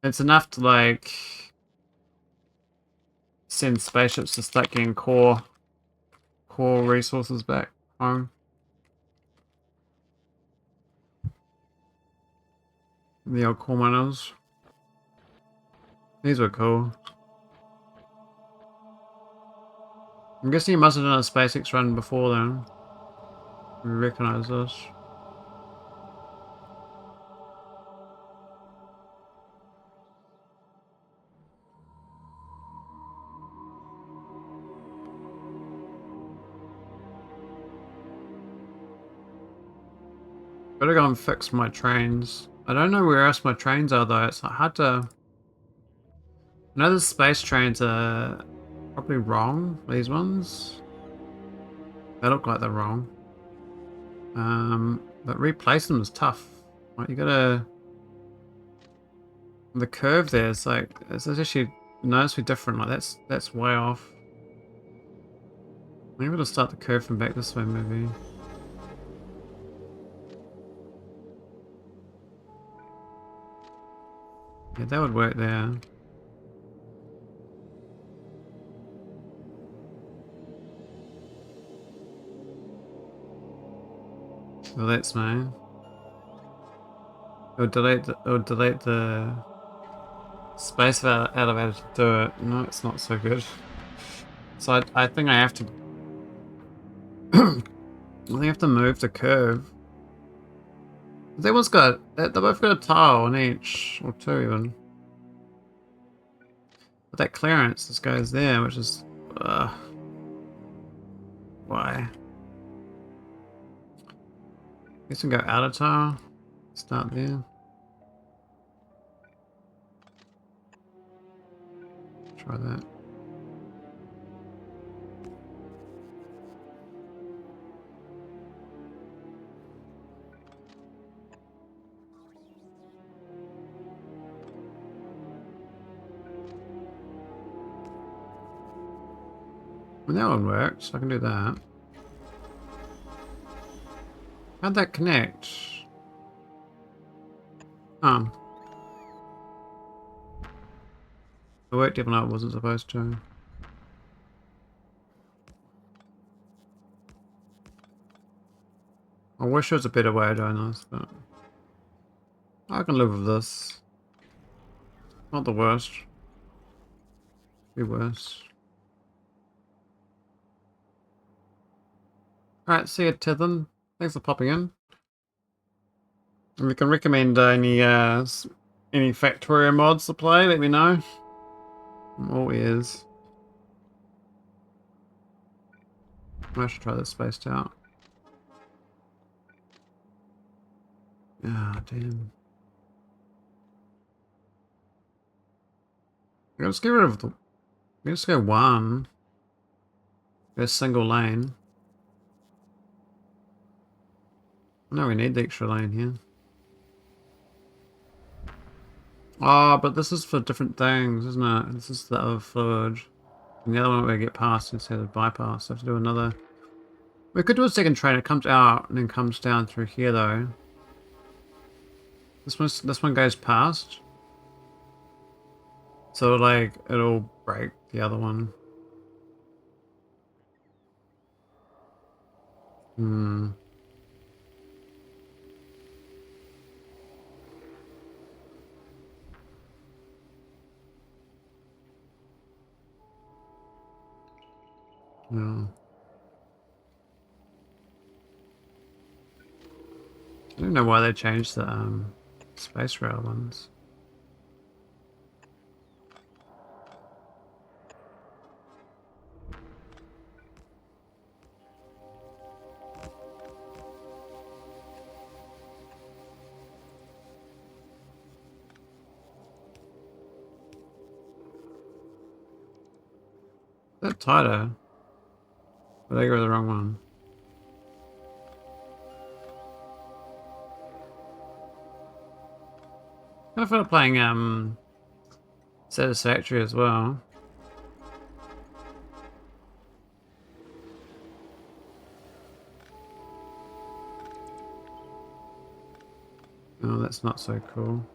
it's enough to like send spaceships to start getting core resources back home. The old core miners. These were cool. I'm guessing you must have done a SpaceX run before then. We recognize this. Better go and fix my trains. I don't know where else my trains are though. It's hard to... I know the space trains are probably wrong. These ones. They look like they're wrong. But replacing them is tough. Like you gotta... The curve there is like... It's actually noticeably different. Like that's way off. Maybe we'll start the curve from back this way maybe. Yeah, that would work there. Well, that's mine. It'll delete the space elevator to do it. No, it's not so good. So I think I have to. I think I have to move the curve. They both got. They both got a tile on each, or two even. But that clearance just goes there, which is. Why? Guess we can go out of tile. Start there. Try that. Well, that one works. I can do that. How'd that connect? Oh. It worked even though it wasn't supposed to. I wish there was a better way of doing this, but I can live with this. Not the worst. Be worse. Alright, see you, Tithan. Thanks for popping in. If you can recommend any Factorio mods to play, let me know. I'm all ears. I should try this spaced out. Ah, damn. Let's get rid of the. Let's go one. Go single lane. No, we need the extra lane here. Oh, but this is for different things, isn't it? This is the other fluid. And the other one we get past instead of bypass. So I have to do another. We could do a second train. It comes out and then comes down through here, though. This one goes past. So like it'll break the other one. Hmm. Yeah. I don't know why they changed the space rail ones. They're tighter, but they go the wrong one. I feel like playing Satisfactory as well. Oh, that's not so cool.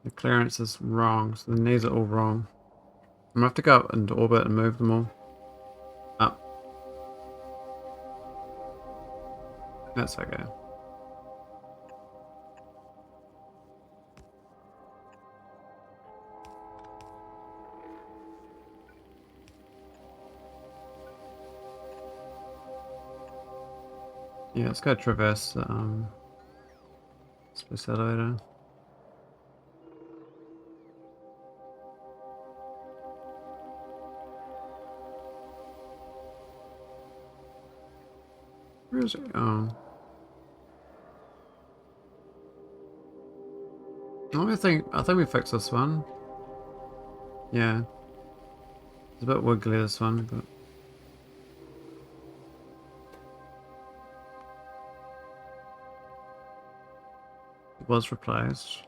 The clearance is wrong, so the knees are all wrong. I'm gonna have to go up into orbit and move them all up. That's okay. Yeah, let's go traverse the space elevator. Where is it? Oh. I think we fixed this one. Yeah. It's a bit wiggly this one, but it was replaced.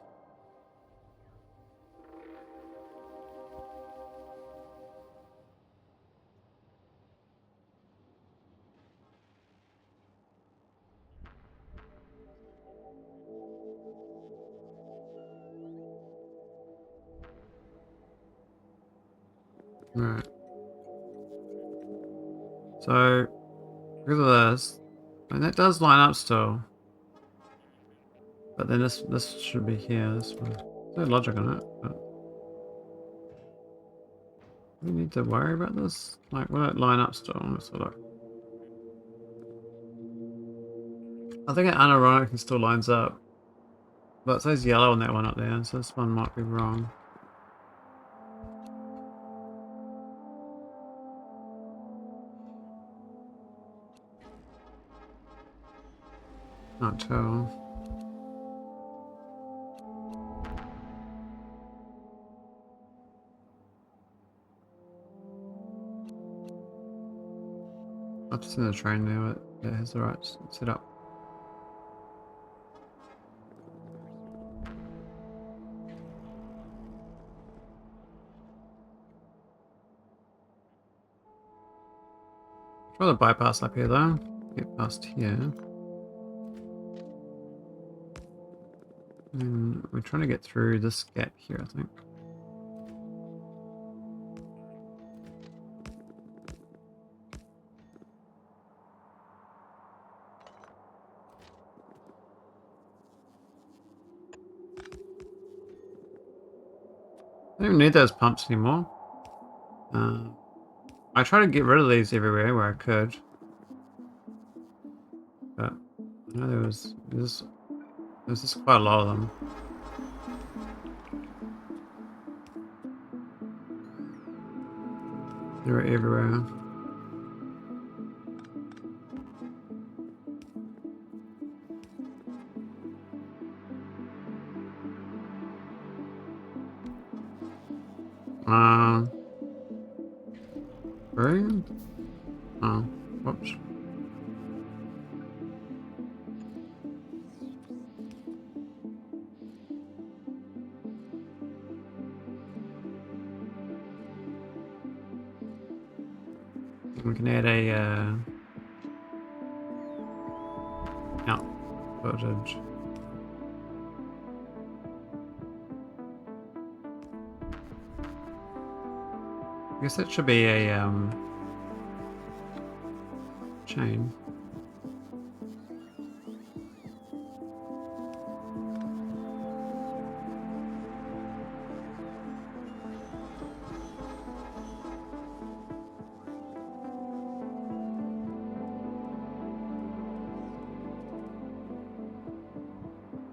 Right. So because of this, and that does line up still. But then this should be here. This one. There's no logic on it. But we need to worry about this. Like, will it line up still? Let's have a look. I think it unironically still lines up. But it says yellow on that one up there, so this one might be wrong. Not tell. I've just seen the train there, but it has the right setup. Try the bypass up here though. Get past here. And we're trying to get through this gap here, I think. I don't even need those pumps anymore. I try to get rid of these everywhere where I could. But I know there's just quite a lot of them. They're everywhere. Right? Oh, whoops. We can add a out footage. I guess that should be a chain.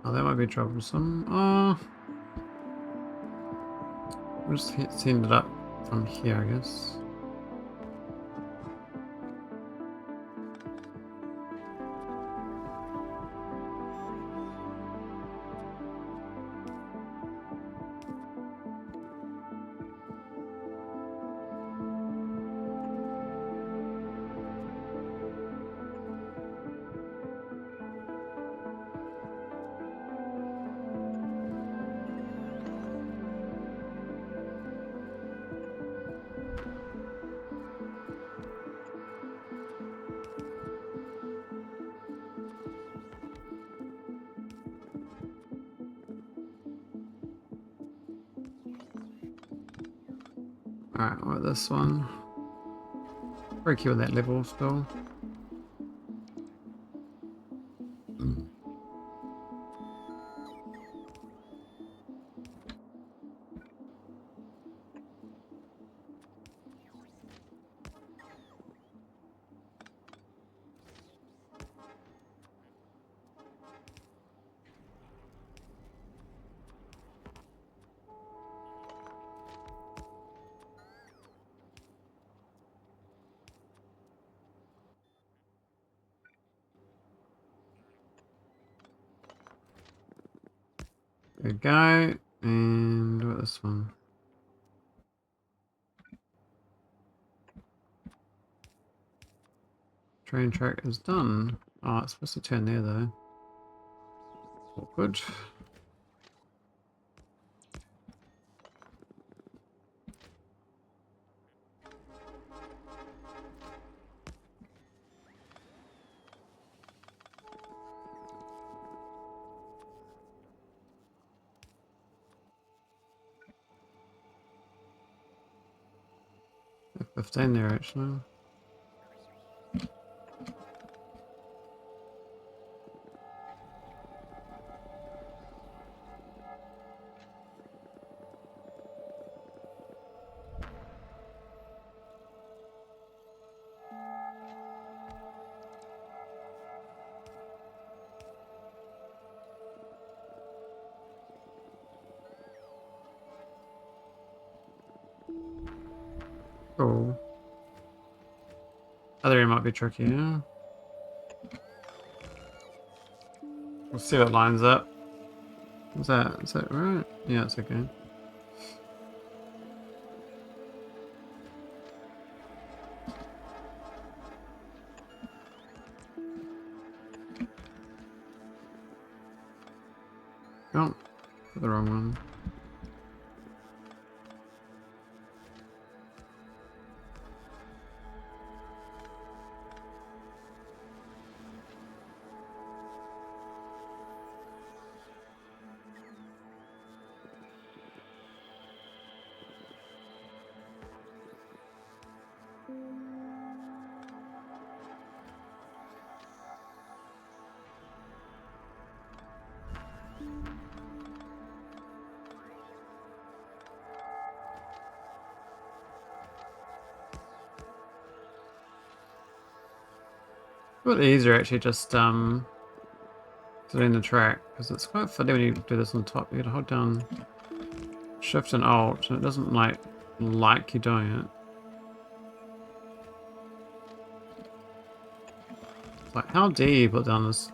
Oh, that might be troublesome. Oh, we'll just send it up from here, I guess. Alright, what this one? Very cute on that level still. There we go. And what this one? Train track is done. Oh, it's supposed to turn there though. Awkward. F15 there actually. Cool. Other area might be tricky, yeah? We'll see what lines up. What's that? Is that right? Yeah, it's okay. Oh, got the wrong one. A bit easier actually just doing the track, because it's quite funny when you do this on the top. You gotta hold down Shift and Alt and it doesn't like you doing it. It's like, how dare you put down this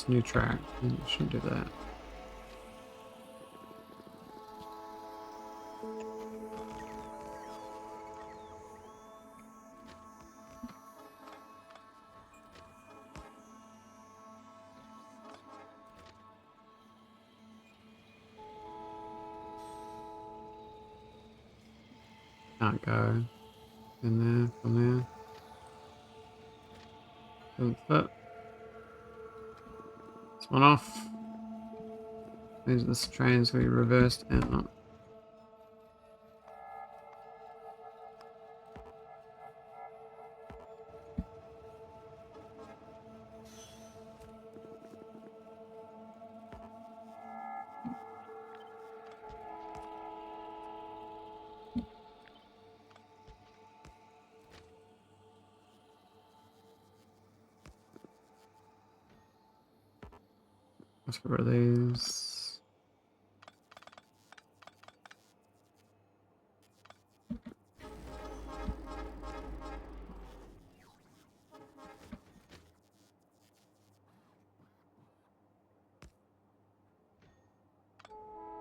new track? You shouldn't do that. Can't go in there, from there. Doesn't fit. This one off. Means this train's going to be reversed and up. Let's get rid of these.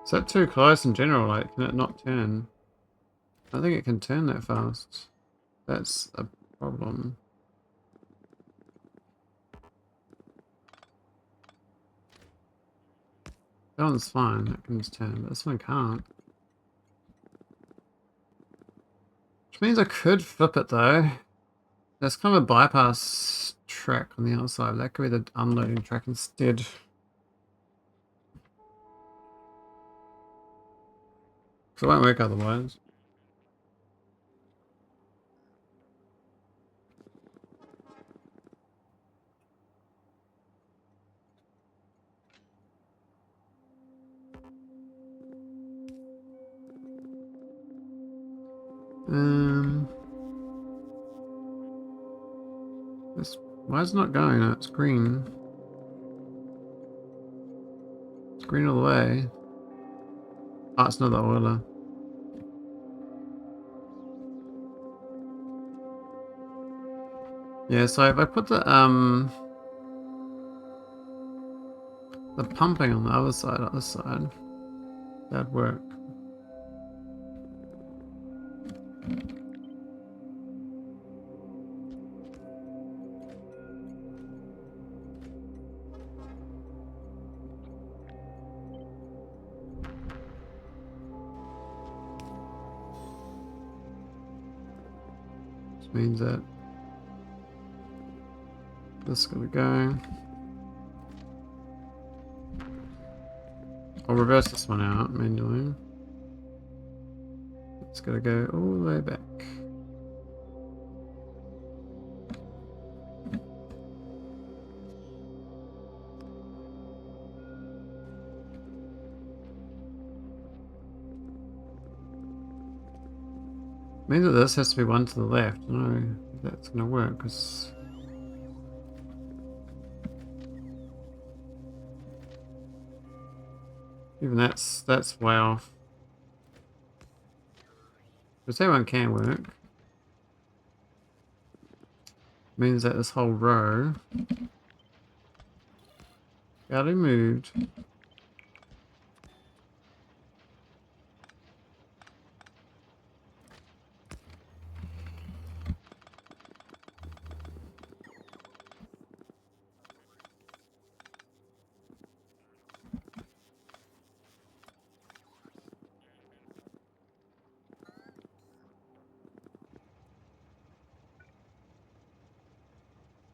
Is that too close in general? Like, can it not turn? I think it can turn that fast. That's a problem. That one's fine, that can just turn, but this one can't. Which means I could flip it though. There's kind of a bypass track on the outside. That could be the unloading track instead. So it won't work otherwise. Why is it not going? It's green. It's green all the way. Oh, it's not the oiler. Yeah, so if I put the pumping on the other side, that'd work. Which means that this is gonna go. I'll reverse this one out manually. It's gonna go all the way back. Means that this has to be one to the left. I don't know if that's gonna work, because even that's way off. Because that one can work. Means that this whole row got moved.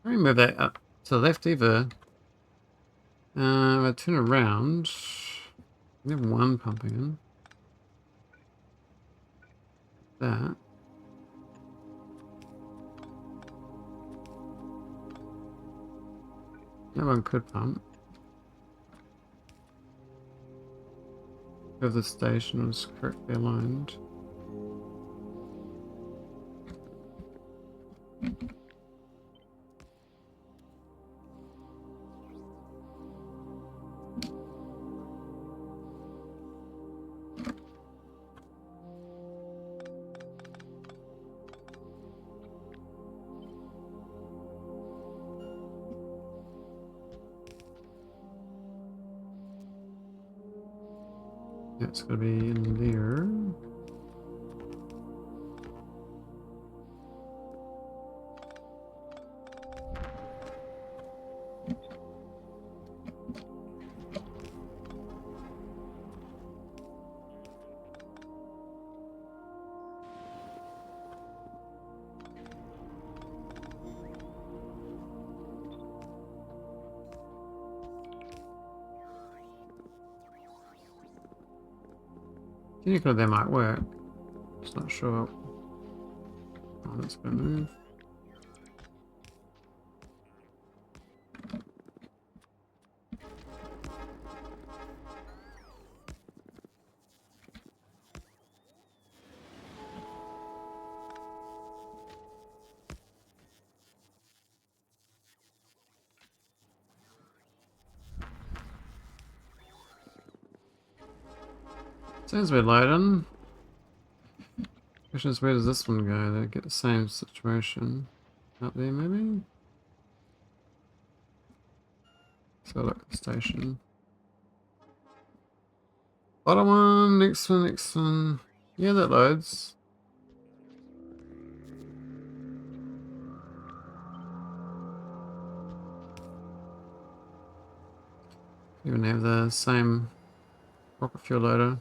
I don't move that up to the left either. If I turn around, we have one pumping in. That. That one could pump. If the station was correctly aligned. It's going to be in there. Technically they might work. Just not sure. Oh, that's going to move. Sounds we're loading. Question is, where does this one go? They get the same situation. Up there, maybe? So look at the station. Bottom one, next one, next one. Yeah, that loads. Even have the same rocket fuel loader.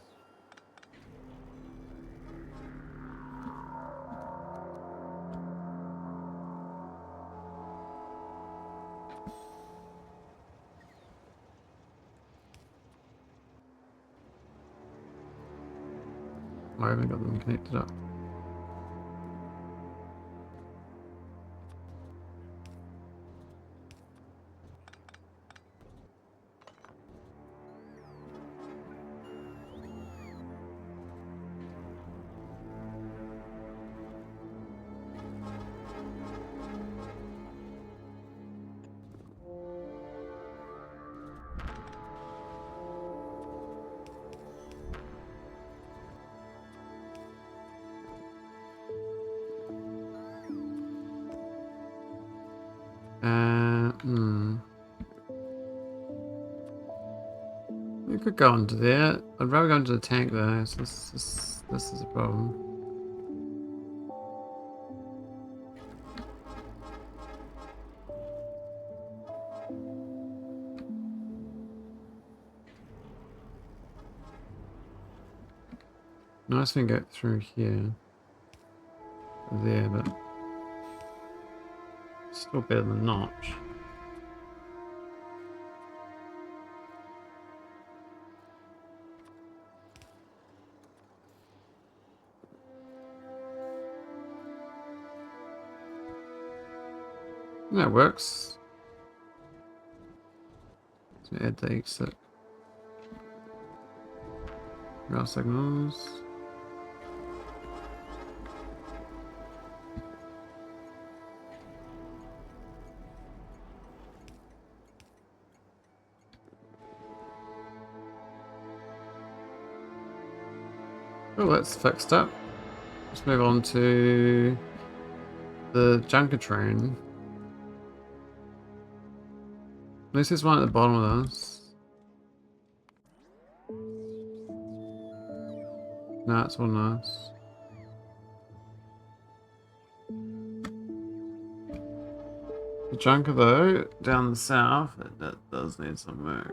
I haven't got them connected up. You could go into there. I'd rather go into the tank though, so this is a problem. Nice thing go through here. There, but still better than not. That works. So add the exit. Rail signals. Oh, that's fixed up. Let's move on to the junker train. At least there's one at the bottom of this. No, it's all nice. The junker though, down the south, that does need some work.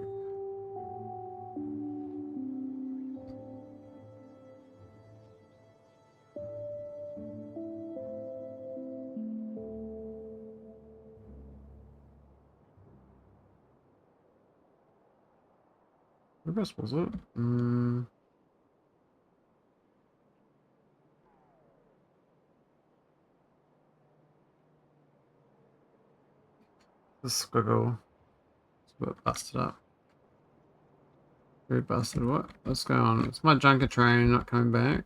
Whereabouts was it? The squiggle. It's a bit busted up. Very busted. What's going on? It's my junker train not coming back.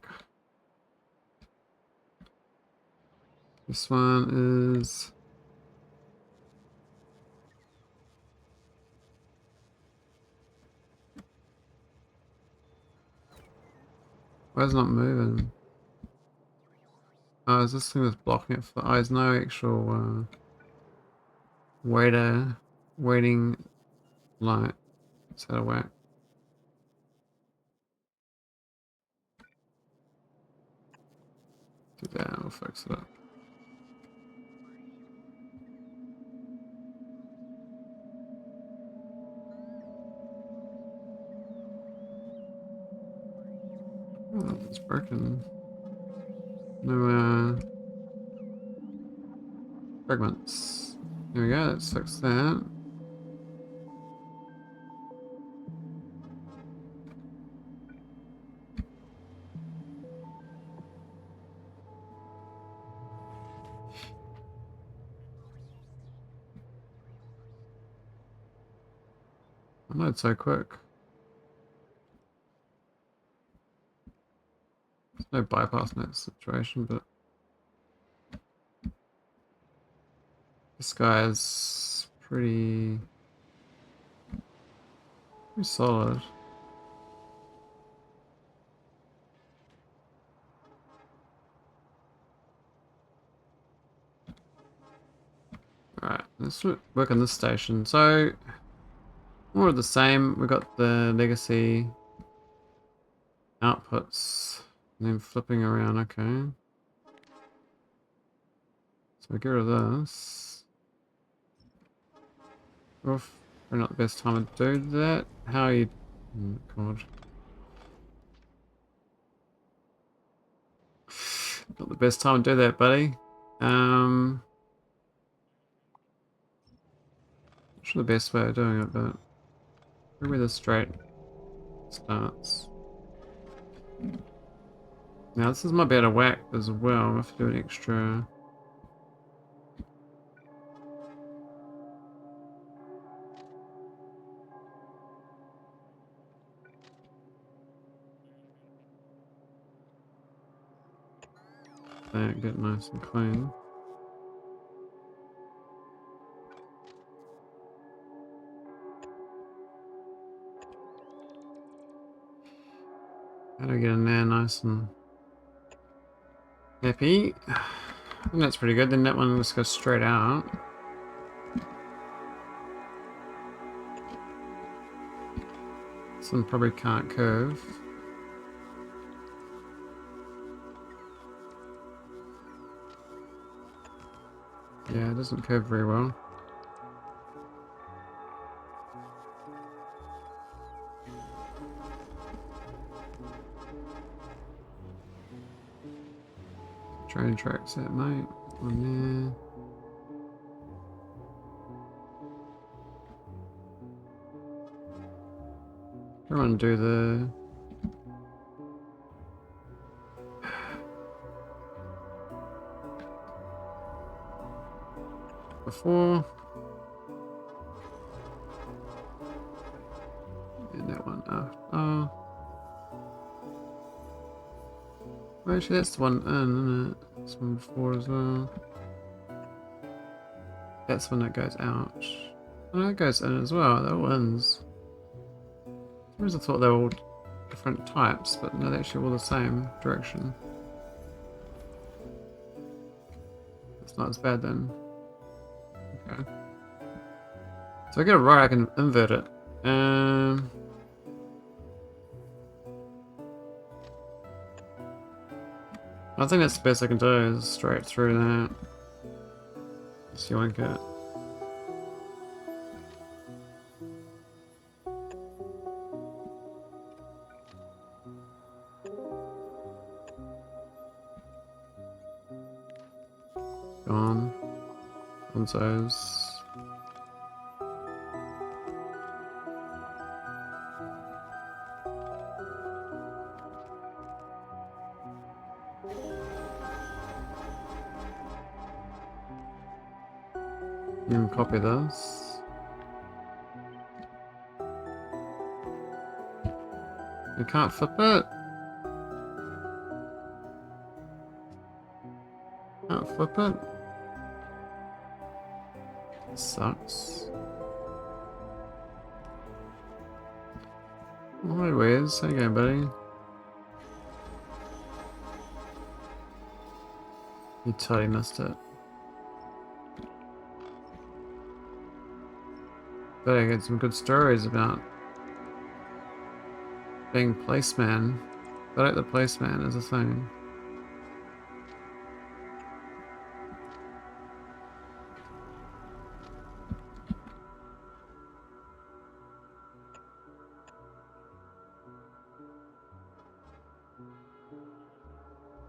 This one is... Why is it not moving? Oh, is this thing that's blocking it? Oh, there's no actual waiting light. It's out of whack. Do that, we'll fix it up. Oh, it's broken. No fragments. There we go, let's fix that. I know it's so quick. There's no bypass in that situation, but this guy is pretty solid. Alright, let's work on this station. So, more of the same. We've got the legacy outputs and then flipping around. Okay. So we get rid of this. Oof, probably not the best time to do that. How are you? Oh, God. Not the best time to do that, buddy. Not sure the best way of doing it, but maybe the straight starts. Now this is my better whack as well. I have to do an extra. That get nice and clean. How do I get in there nice and happy? I think that's pretty good. Then that one just goes straight out. This one probably can't curve. Yeah, it doesn't curve very well. Train tracks that, mate. On there. I want to do the... before. And that one after. Oh. Well, actually, that's the one in, isn't it? This one before as well. That's the one that goes out. Oh, that goes in as well. That wins. I thought they were all different types, but no, they're actually all the same direction. It's not as bad then. Okay. So I get it right, I can invert it. I think that's the best I can do is straight through that. See what I get. Gone. Gonzo's. You can copy this. You can't flip it. Can't flip it. Sucks. Hi, Wes. How you going, buddy? You totally missed it. But I get some good stories about being placeman. I like the placeman as a thing.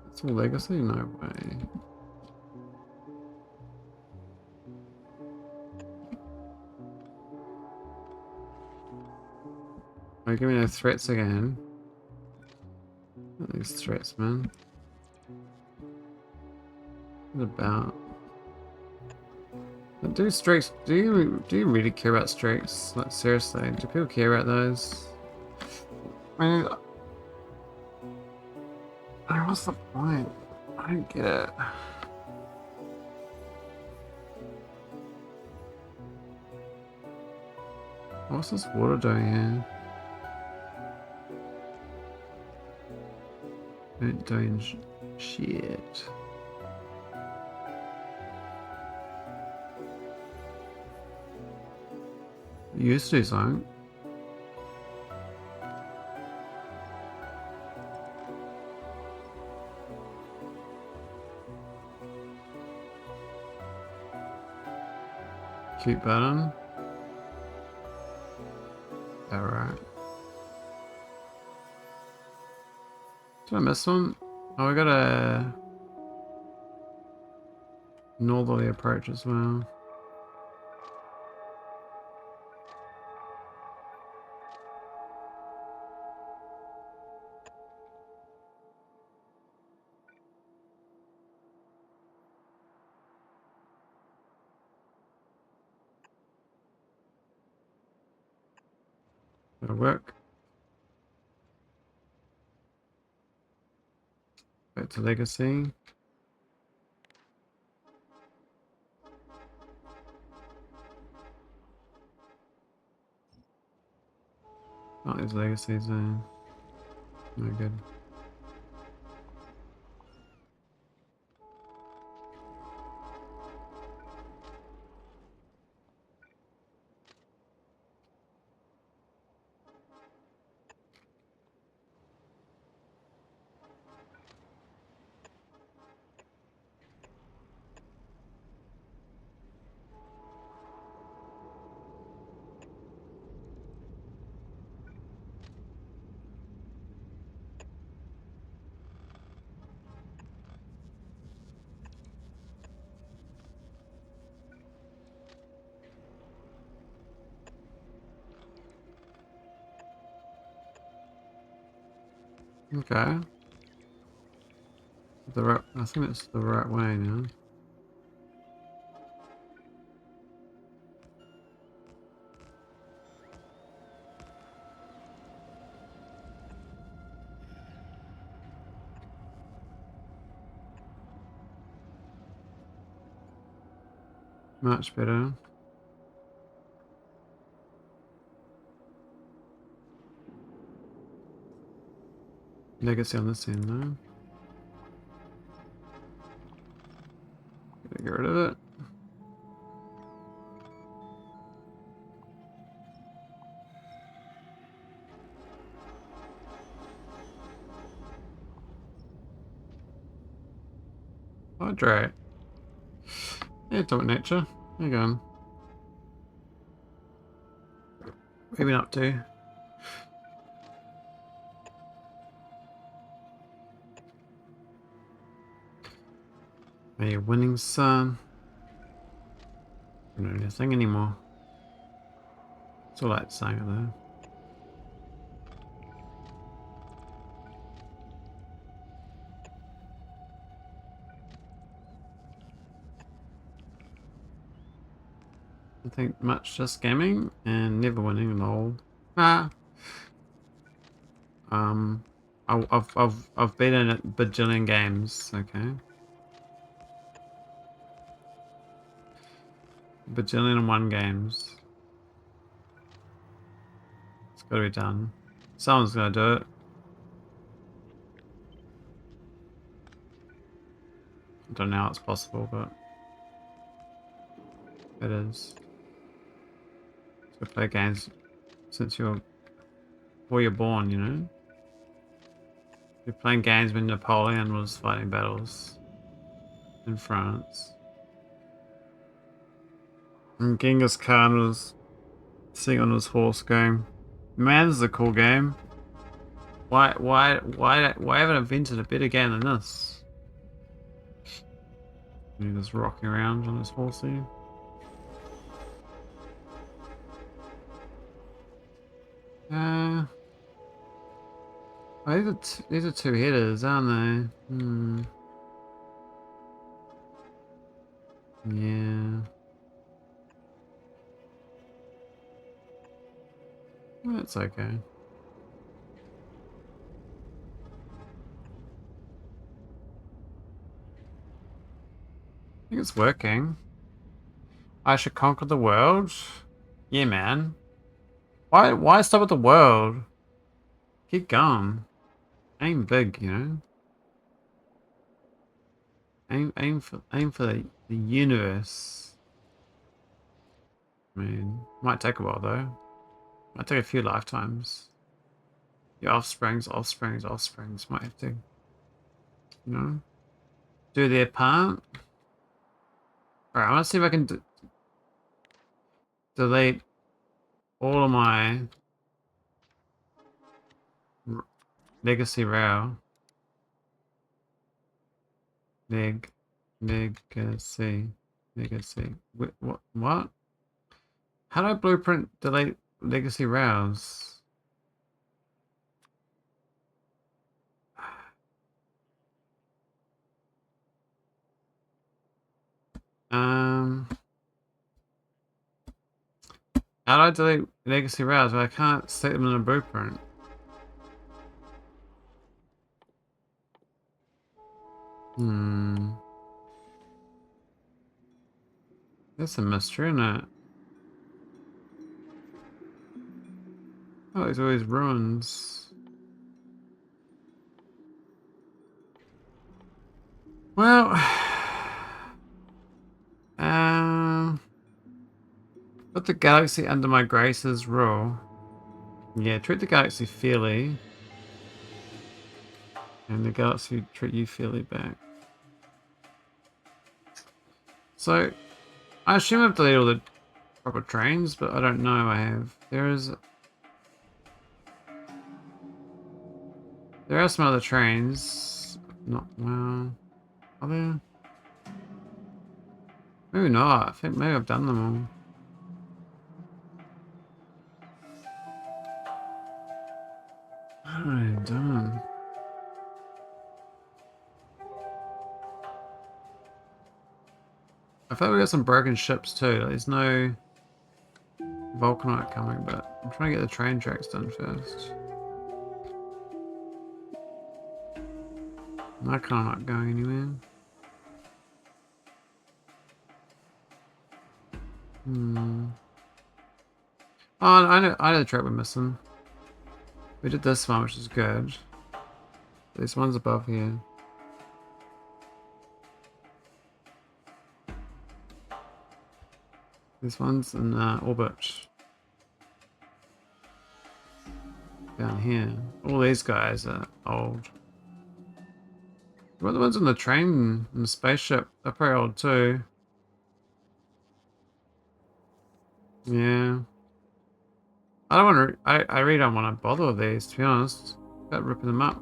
It's all legacy? No way. Oh, give me no threats again. Not these threats, man. What about? Do streaks? Do you really care about streaks? Like seriously, do people care about those? I mean, what's the point? I don't get it. What's this water doing here? Ain't doing shit. You used to do something. Cute button. Alright. Did I miss one? Oh, we got a northerly approach as well. That'll work. Back to legacy. Not these legacies, no good. Okay. I think it's the right way now. Much better. Legacy on this end though. Get rid of it. Hydrate. Yeah, atomic nature. There you go. Maybe not too. Are you winning, son? I don't know anything anymore. It's all like saying it though. I think much just gaming and never winning lol. Ah. I've been in it bajillion games, okay. Bajillion and one games. It's gotta be done. Someone's gonna do it. I don't know how it's possible, but it is. So play games since before you're born, you know? You're playing games when Napoleon was fighting battles in France. And Genghis Khan was sitting on his horse going, man, this is a cool game. Why haven't I invented a better game than this? And he was rocking around on his horsey. Oh, these are two headers, aren't they? Hmm. Yeah. That's okay. I think it's working. I should conquer the world? Yeah, man. Why stop at the world? Keep going. Aim big, you know? Aim for the universe. I mean, might take a while though. Might take a few lifetimes. Your offsprings might have to, you know, do their part. Alright, I want to see if I can delete all of my legacy row. Legacy. What? How do I blueprint delete legacy rows? How do I delete legacy rows? But I can't set them in a blueprint. That's a mystery, isn't it? Oh, there's always ruins. Well, put the galaxy under my grace's rule. Yeah, treat the galaxy fairly. And the galaxy treat you fairly back. So, I assume I've deleted all the proper trains, but I don't know I have. There are some other trains. Not, well, are there? Maybe not. I think maybe I've done them all. What have I done? I thought we got some broken ships too. There's no Vulcanite coming, but I'm trying to get the train tracks done first. That kind of not going anywhere. Oh, I know the track we're missing. We did this one, which is good. This one's above here. This one's in orbit. Down here. All these guys are old. What are the ones on the train and the spaceship? They're pretty old too. Yeah. I don't want to. I really don't want to bother with these, to be honest. About ripping them up.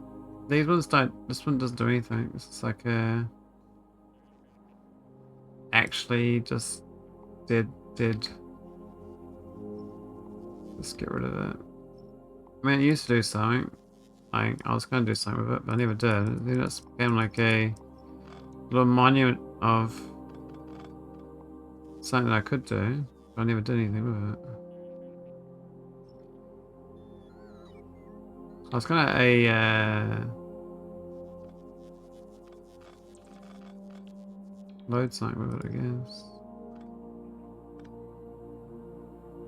These ones don't. This one doesn't do anything. It's just like a. Actually, just dead. Let's get rid of it. I mean, it used to do something. I was going to do something with it, but I never did. I think that's became like a little monument of something that I could do, but I never did anything with it. I was gonna load something with it, I guess.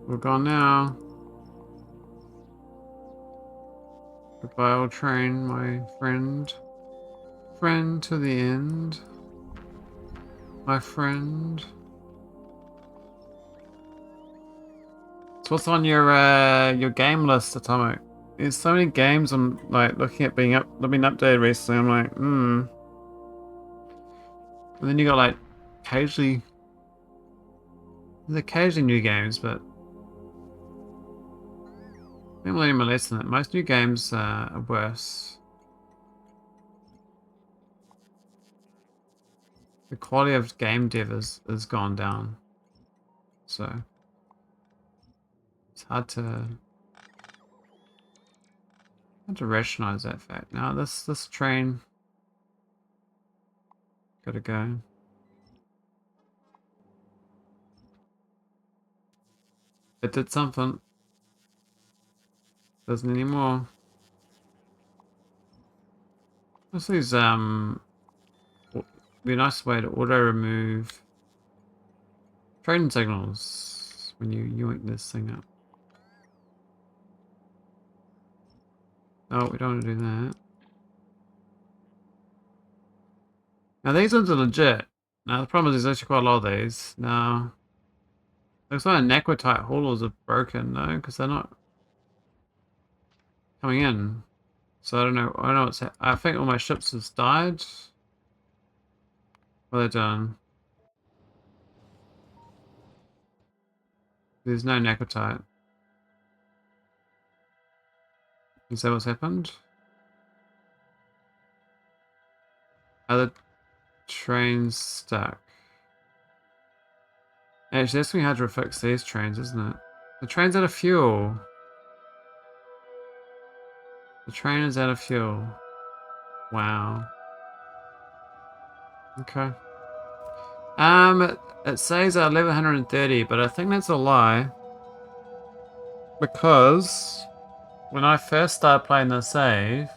We're gone now. Goodbye, old train, my friend. Friend to the end. My friend. So what's on your game list, Atomic? There's so many games I'm like looking at being updated recently. I'm like, And then you got like occasionally new games, but I'm learning my lesson that most new games are worse. The quality of game dev has gone down. So it's hard to rationalize that fact. Now this train gotta go. It did something. Doesn't anymore. This is be a nice way to auto remove train signals when you yoink this thing up. Oh, we don't want to do that. Now these ones are legit. Now the problem is there's actually quite a lot of these. Now looks like Nequitite haulers are broken though, because they're not coming in. So I don't know what's I think all my ships have died. What are they done? There's no Nequitite. Is that what's happened? Are the trains stuck? Actually, that's gonna be hard to fix these trains, isn't it? The train's out of fuel. The train is out of fuel. Wow. Okay. It says 1130, but I think that's a lie. Because when I first started playing the save,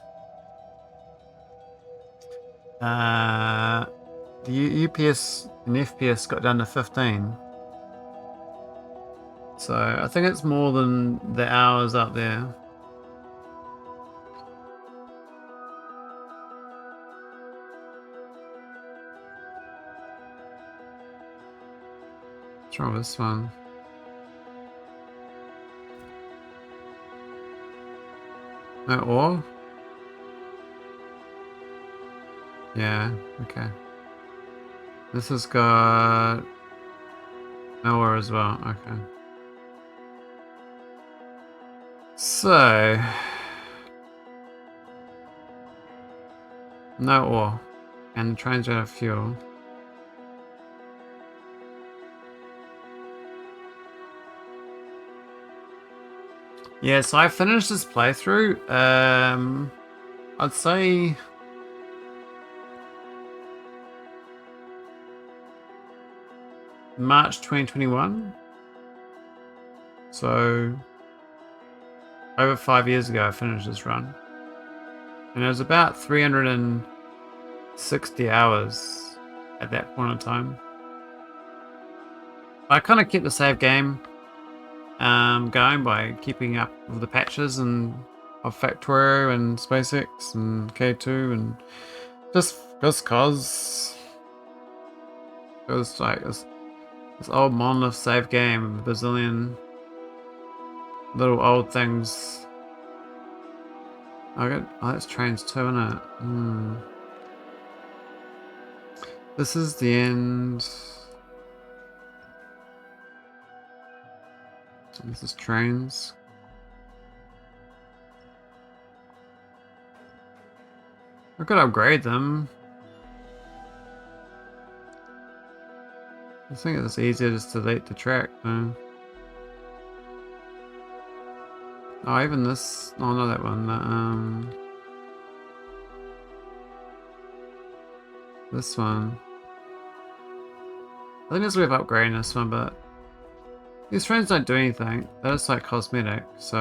the UPS and FPS got down to 15. So I think it's more than the hours up there. What's wrong with this one? No ore? Yeah, okay. This has got no ore as well, okay. So no ore. And the train's out of fuel. Yeah, so I finished this playthrough. I'd say March 2021. So over 5 years ago I finished this run. And it was about 360 hours at that point in time. I kind of kept the save game going by keeping up with the patches and of Factorio and SpaceX and K2 and just cause it was like This old monolith save game with a bazillion little old things. Oh, that's trains too, isn't it? This is the end. This is trains. I could upgrade them. I think it's easier just to delete the track though. Oh, even this. Oh, not that one. This one. I think it's worth upgrading this one, but these trains don't do anything. They're just like cosmetic, so.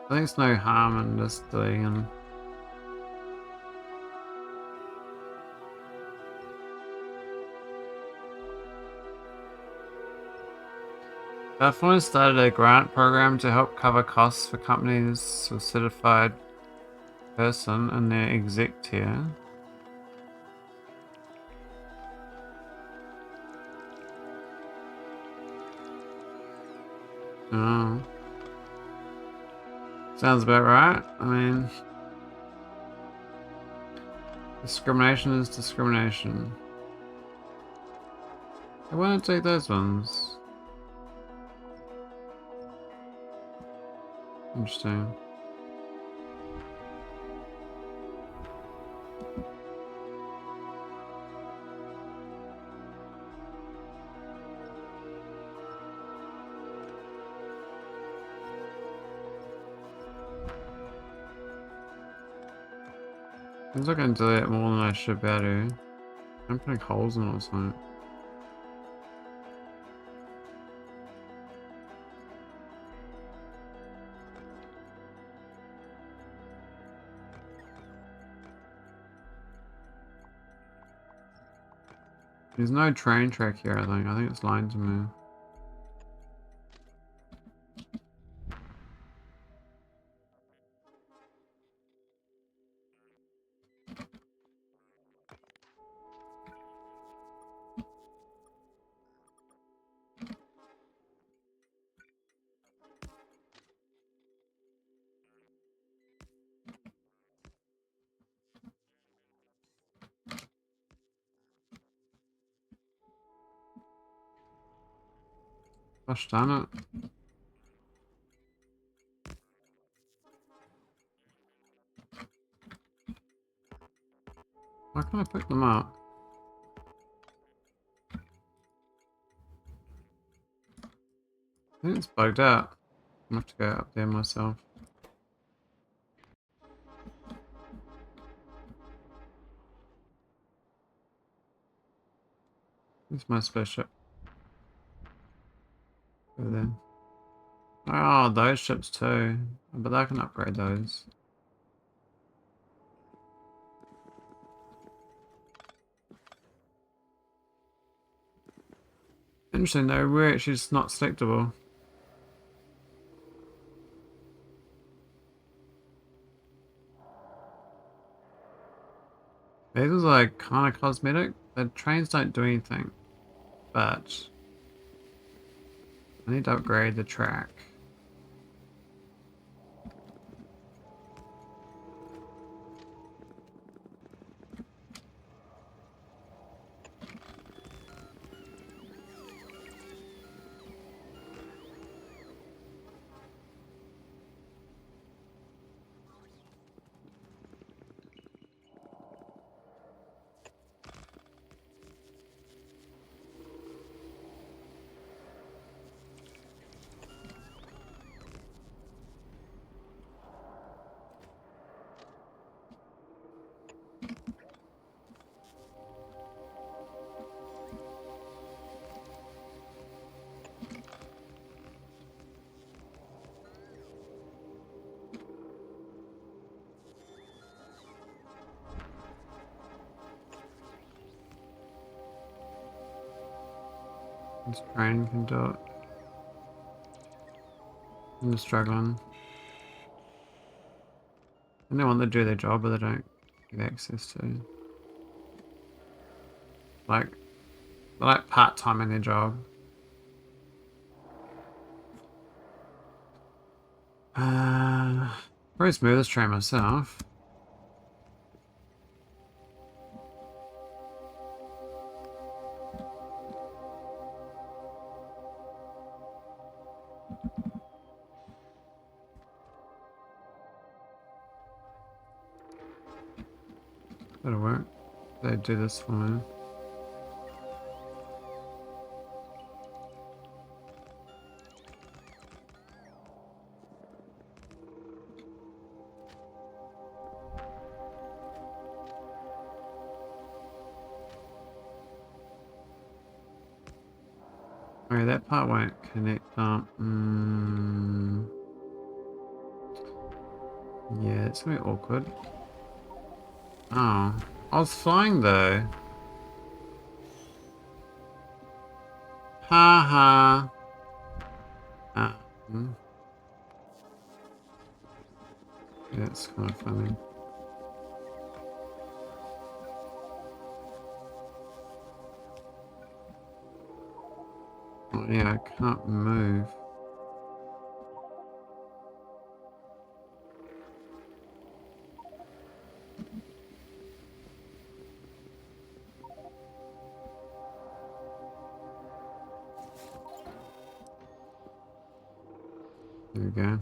I think there's no harm in just deleting them. Definitely started a grant program to help cover costs for companies with certified person and their exec tier. Oh. Sounds about right. I mean, discrimination is discrimination. I want to take those ones. Interesting. Seems like I can delete it more than I should be able to. I'm putting holes in it or something. There's no train track here, I think. I think it's line to move. Gosh darn it. Why can't I pick them up? I think it's bugged out. I'm gonna have to go up there myself. Where's my spaceship? Over there. Oh, those ships too. But I can upgrade those. Interesting though, we're actually just not selectable. These are like kind of cosmetic. The trains don't do anything. But I need to upgrade the track. This train can do it. I'm just struggling. And they want to do their job, but they don't Give access to. Like part-time in their job. Probably smooth this train myself. That'll work. They do this for me. Okay, that part won't connect up. Yeah, it's gonna be awkward. Oh, I was flying though. Ha ha. Um, yeah, it's kind of funny. Oh yeah, I can't move. There we go.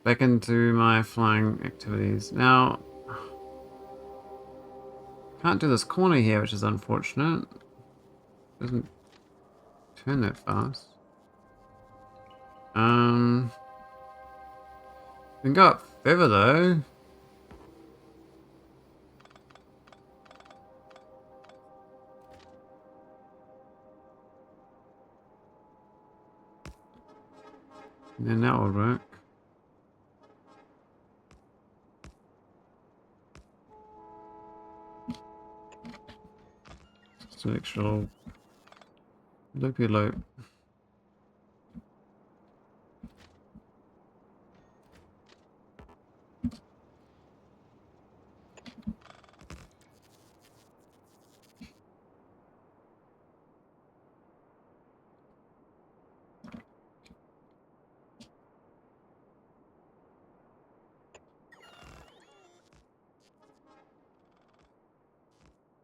Back into my flying activities. Now, can't do this corner here, which is unfortunate. Doesn't turn that fast. We can go up further though. And then that will work. Just an extra little loopy loop.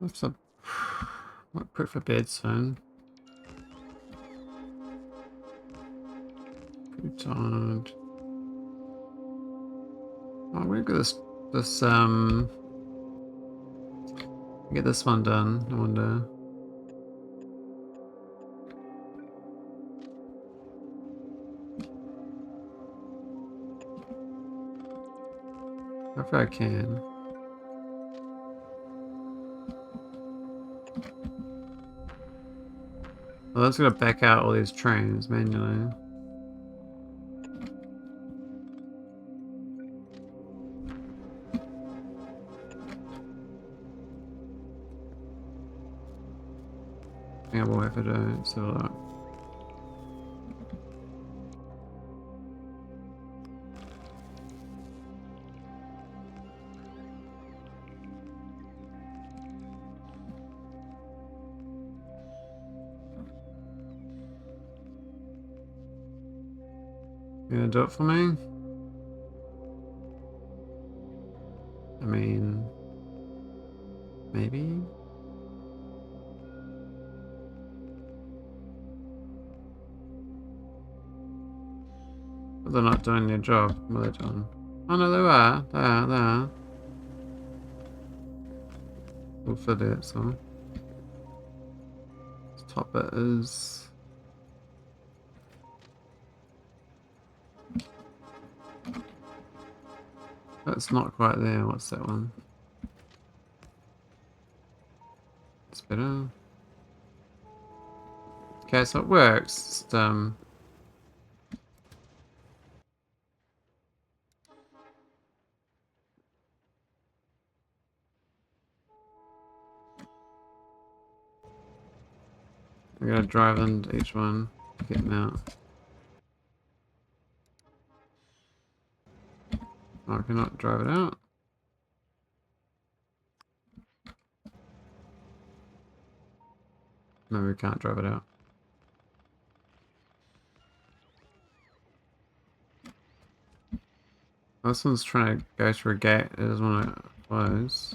What's up? Might put for bed soon. Pretty tired. Oh, we'll get get this one done, I wonder. Hopefully I can. Well, that's gonna back out all these trains manually. Yeah, we'll have to do so look. You gonna do it for me? I mean, maybe? But they're not doing their job. What are they doing? Oh no, they are. They are. They are. We'll fit it, so. This top bit is. That's not quite there. What's that one? It's better. Okay, so it works. Just, I'm gonna drive into each one, get them out. Oh, I cannot drive it out. No, we can't drive it out. This one's trying to go through a gate. It doesn't want to close.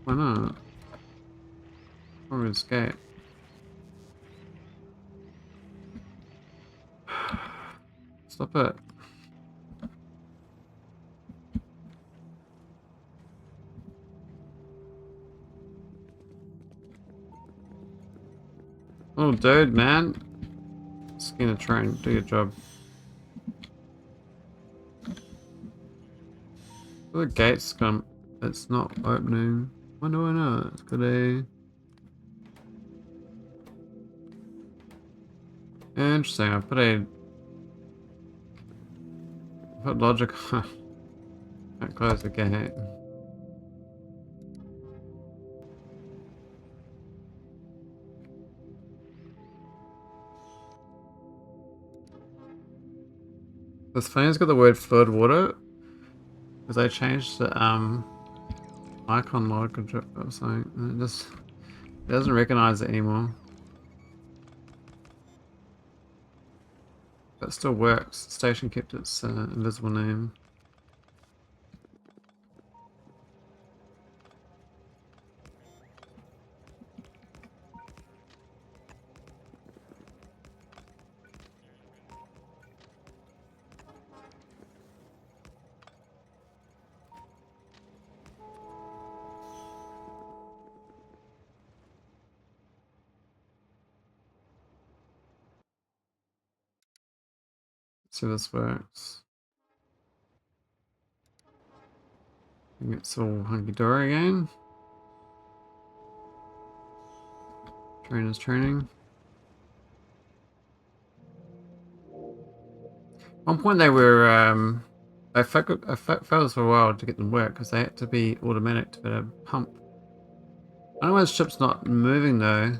Why not? Over this gate. Stop it. Oh, dude, man. Skin a train. Do your job. The gate's gone. It's not opening. Why do I know? It's got a. Interesting. I put logic. Can't close the gate. This phone's got the word fluid water because they changed the icon log or something. And it doesn't recognize it anymore. But it still works. The station kept its invisible name. Let's see if this works. I think it's all hunky-dory again. Trainer's training. At one point they were, I failed for a while to get them to work because they had to be automatic to be able to pump. I don't know why the ship's not moving though.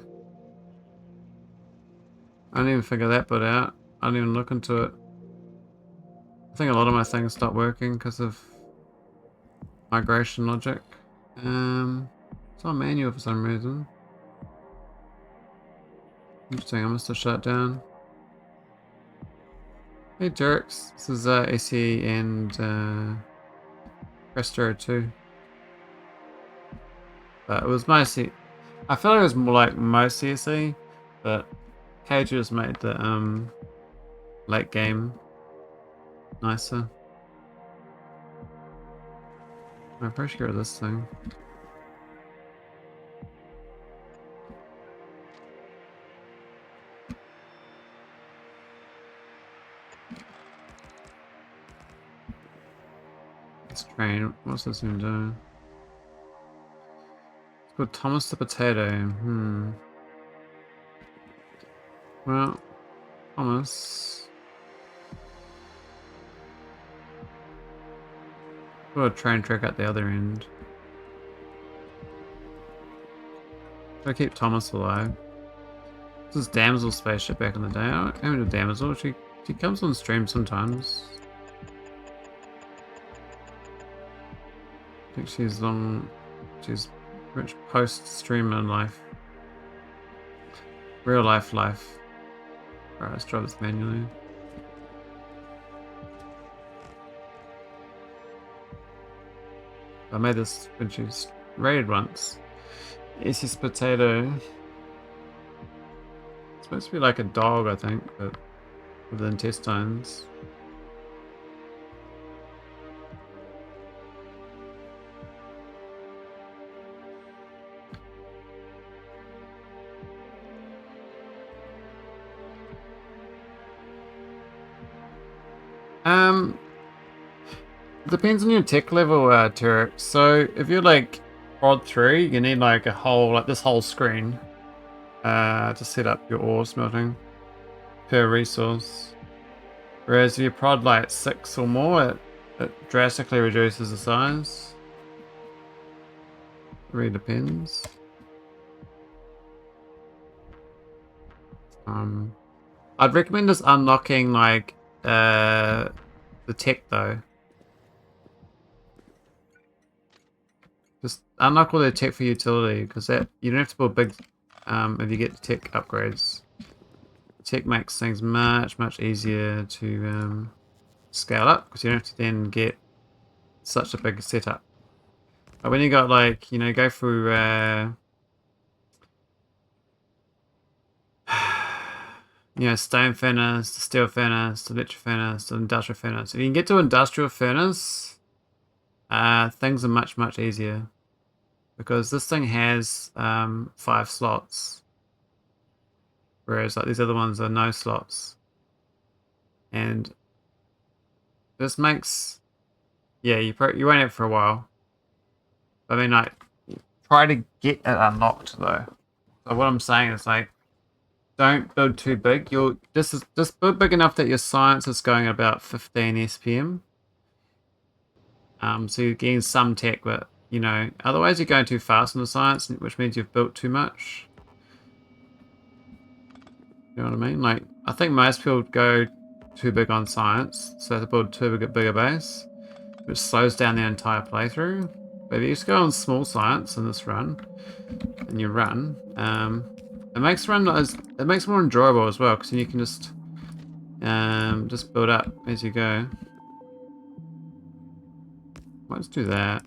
I didn't even figure that bit out. I didn't even look into it. I think a lot of my things stopped working because of migration logic. It's on manual for some reason. Interesting, I must have shut it down. Hey jerks, this is AC and Krastorio 2. But it was mostly, I feel like it was more like mostly AC, but Cage just made the late game nicer. I'm pretty sure of this thing. This train, what's this thing doing? It's called Thomas the Potato. Well, Thomas. Got a train track at the other end. Gotta keep Thomas alive. This is Damsel's spaceship back in the day. I haven't a Damsel. She comes on stream sometimes. I think she's rich post-streamer life. Real life. Alright, let's try this manually. I made this when she was raided once. It's potato. It's supposed to be like a dog, I think, but with intestines. Depends on your tech level, Turek. So if you're like prod 3, you need like this whole screen to set up your ore smelting per resource. Whereas if you prod like 6 or more, it drastically reduces the size. It really depends. I'd recommend just unlocking like the tech though. Just unlock all their tech for utility, because that you don't have to build big if you get tech upgrades. Tech makes things much easier to scale up, because you don't have to then get such a big setup. But when you got like, you know, go through you know, stone furnace, the steel furnace, the electric furnace, the industrial furnace. If you can get to industrial furnace, things are much easier, because this thing has 5 slots, whereas like these other ones are no slots, and this makes, yeah, you won't have it for a while. I mean, like, try to get it unlocked though. So what I'm saying is, like, don't build too big. You'll just build big enough that your science is going about 15 SPM. So you're getting some tech, but you know, otherwise you're going too fast in the science, which means you've built too much. You know what I mean? Like, I think most people go too big on science, so they build too bigger base, which slows down their entire playthrough. But if you just go on small science in this run, and you run, it makes it more enjoyable as well, because then you can just build up as you go. Let's do that.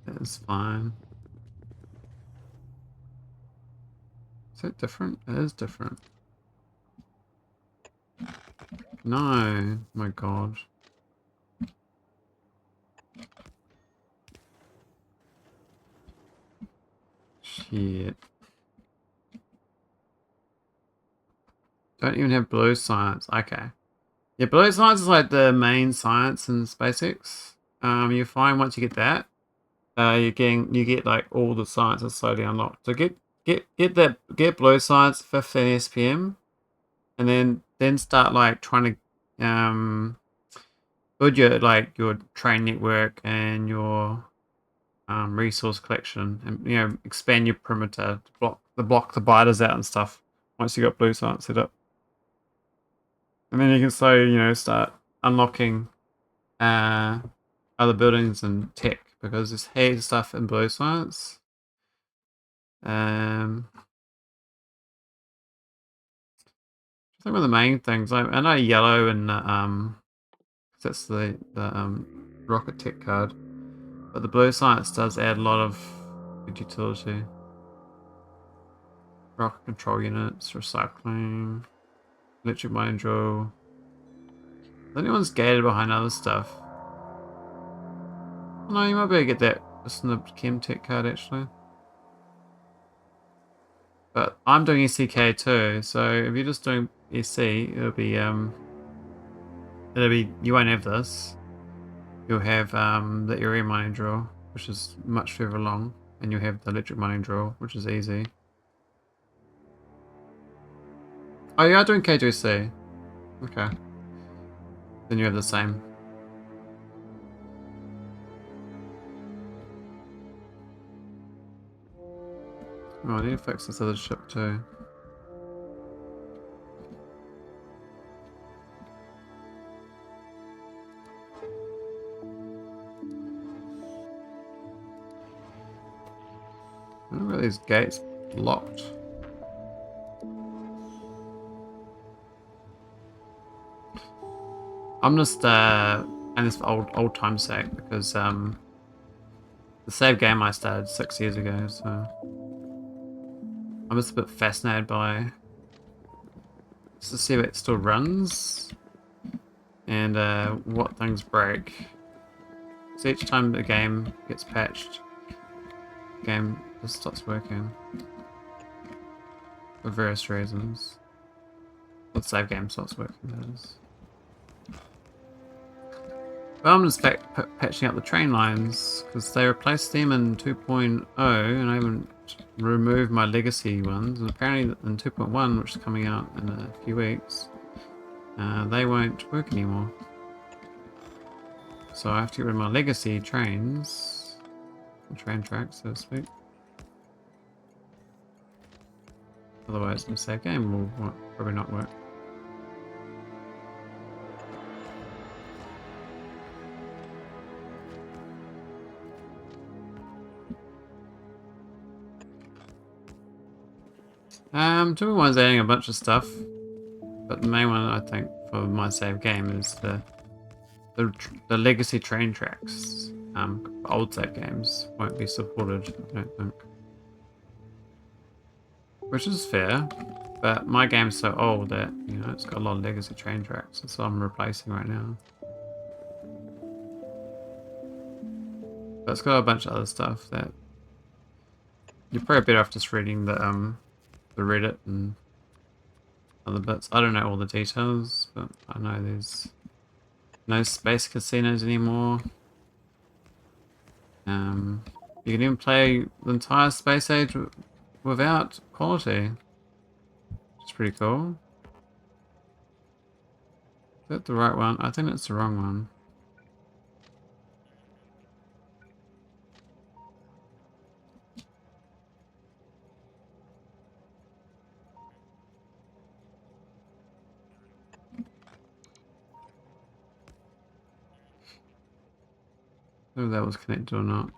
That's fine. Is it different? It is different. No, my god. Shit. Don't even have blue science. Okay. Yeah, blue science is like the main science in SpaceX. You find once you get that, you get like all the sciences slowly unlocked. So get blue science 15 SPM, and then start like trying to build your train network and your resource collection, and you know, expand your perimeter to block the biters out and stuff. Once you got blue science set up, and then you can slowly, you know, start unlocking other buildings and tech, because there's heaps of stuff in blue science. I think one of the main things, I know yellow and that's the rocket tech card, but the blue science does add a lot of good utility. Rocket control units, recycling, electric mining drill. If anyone's gated behind other stuff. No, you might be able to get that just in the chem tech card actually. But I'm doing SCK too, so if you're just doing SC, it'll be you won't have this. You'll have the area mining drill, which is much further along, and you'll have the electric mining drill, which is easy. Oh, you are doing K2C. Okay. Then you have the same. Oh, I need to fix this other ship too. I don't know where these gates locked. I'm just and this for old time's sake, because the save game I started 6 years ago, so I'm just a bit fascinated by just to see if it still runs and what things break. So each time the game gets patched, the game just stops working for various reasons. The save game stops working, that is. Well, I'm just patching up the train lines, because they replaced them in 2.0, and I haven't removed my legacy ones. And apparently in 2.1, which is coming out in a few weeks, they won't work anymore. So I have to get rid of my legacy trains, train tracks, so to speak. Otherwise, the save game will probably not work. 2.1's adding a bunch of stuff, but the main one I think for my save game is the legacy train tracks. Old save games won't be supported, I don't think. Which is fair, but my game's so old that, you know, it's got a lot of legacy train tracks. That's what I'm replacing right now. But it's got a bunch of other stuff that you're probably better off just reading the Reddit and other bits. I don't know all the details, but I know there's no space casinos anymore. You can even play the entire space age without quality. It's pretty cool. Is that the right one? I think that's the wrong one. Whether that was connected or not.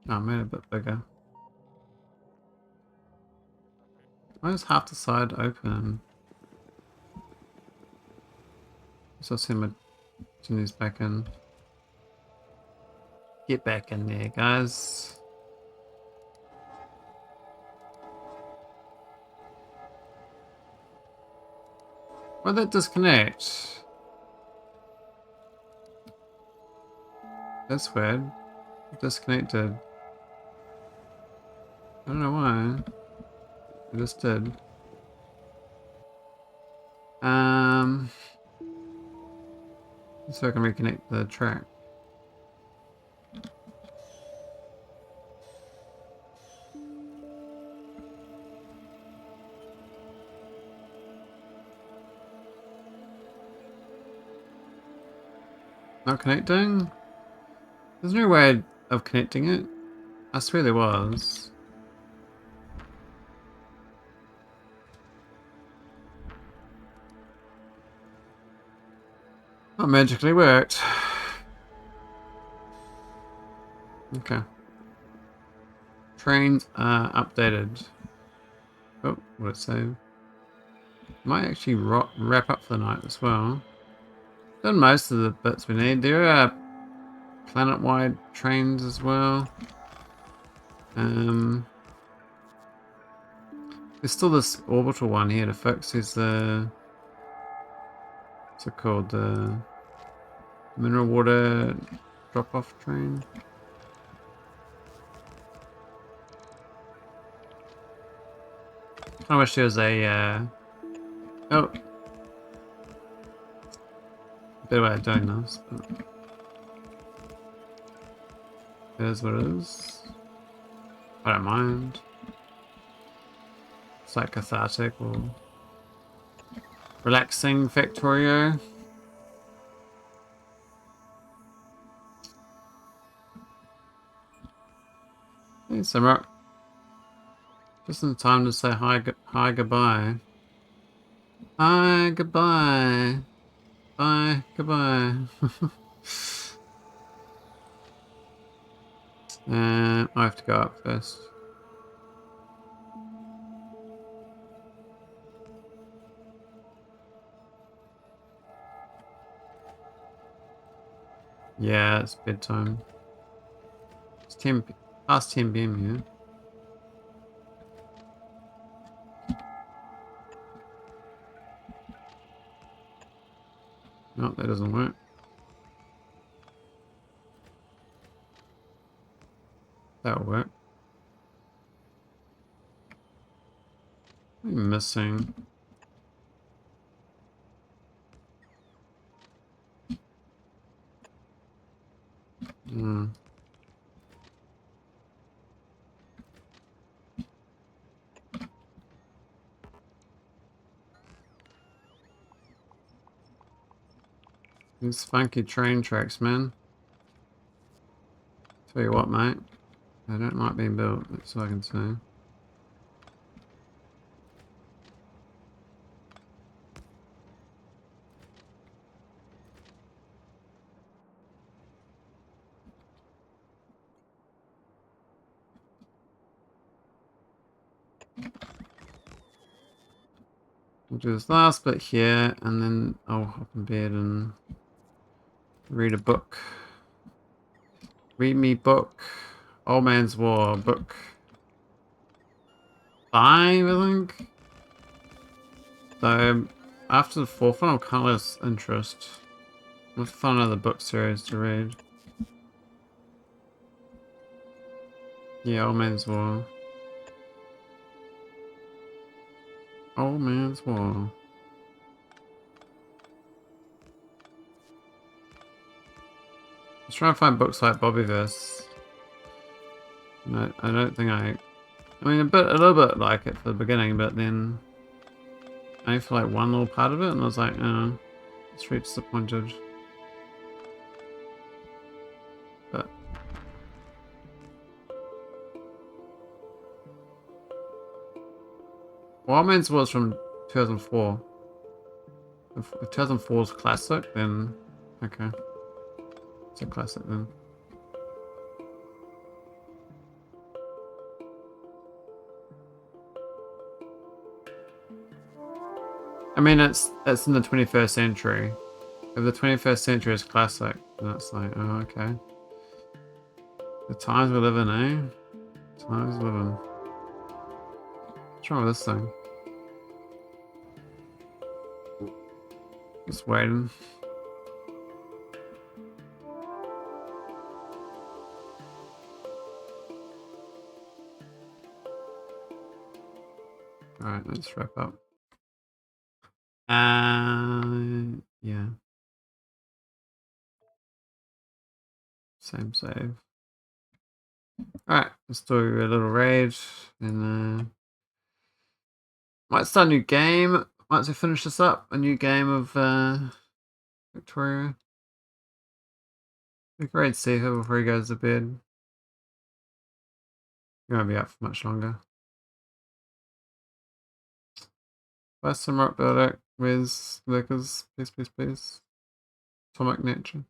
Oh, I made it a bit bigger. Why is half the side open? So I'll send my turn these back in. Get back in there, guys. Why'd that disconnect? That's weird. It disconnected. I don't know why. It just did. So I can reconnect the track. Not connecting? There's no way of connecting it. I swear there was. That magically worked. Okay. Trains are updated. Oh, what did it say? Might actually wrap up for the night as well. Done most of the bits we need. There are planet-wide trains as well. There's still this orbital one here to fix. There's the... What's it called? The mineral water drop-off train. I wish there was a... Oh! Better way of doing this, but... It is what it is. I don't mind. It's like cathartic or... Relaxing Factorio. Hey, Samrock. Just in time to say hi, goodbye. Hi, goodbye. Bye, goodbye. I have to go up first. Yeah, it's bedtime. It's past 10 p.m. here. No, that doesn't work. That'll work. What am I missing? Hmm. These funky train tracks, man. Tell you what, mate. They don't like being built, that's all I can say. We'll do this last bit here, and then I'll hop in bed and read a book. Read me book. Old Man's War book 5, I think. So after the 4th one, I'll kind of lose interest. I'll have to find another book series to read. Yeah, Old Man's War. Old Man's War. Let's try and find books like Bobbyverse. No, I don't think I mean, a little bit like it for the beginning, but then only for like one little part of it, and I was like, oh, it's really disappointed. But Wild Man's was from 2004. If 2004 is classic, then okay, it's a classic then. I mean, it's in the 21st century. If the 21st century is classic, then it's like, oh, okay. The times we live in, eh? Times we live in. What's wrong with this thing? Just waiting. Alright, let's wrap up. Yeah. Same save. Alright, let's do a little raid, and might start a new game once we finish this up. A new game of Factorio. We can raid see her before he goes to bed. He won't be up for much longer. Buy some rock builder. Where's Lucas? Please. Atomic Nature.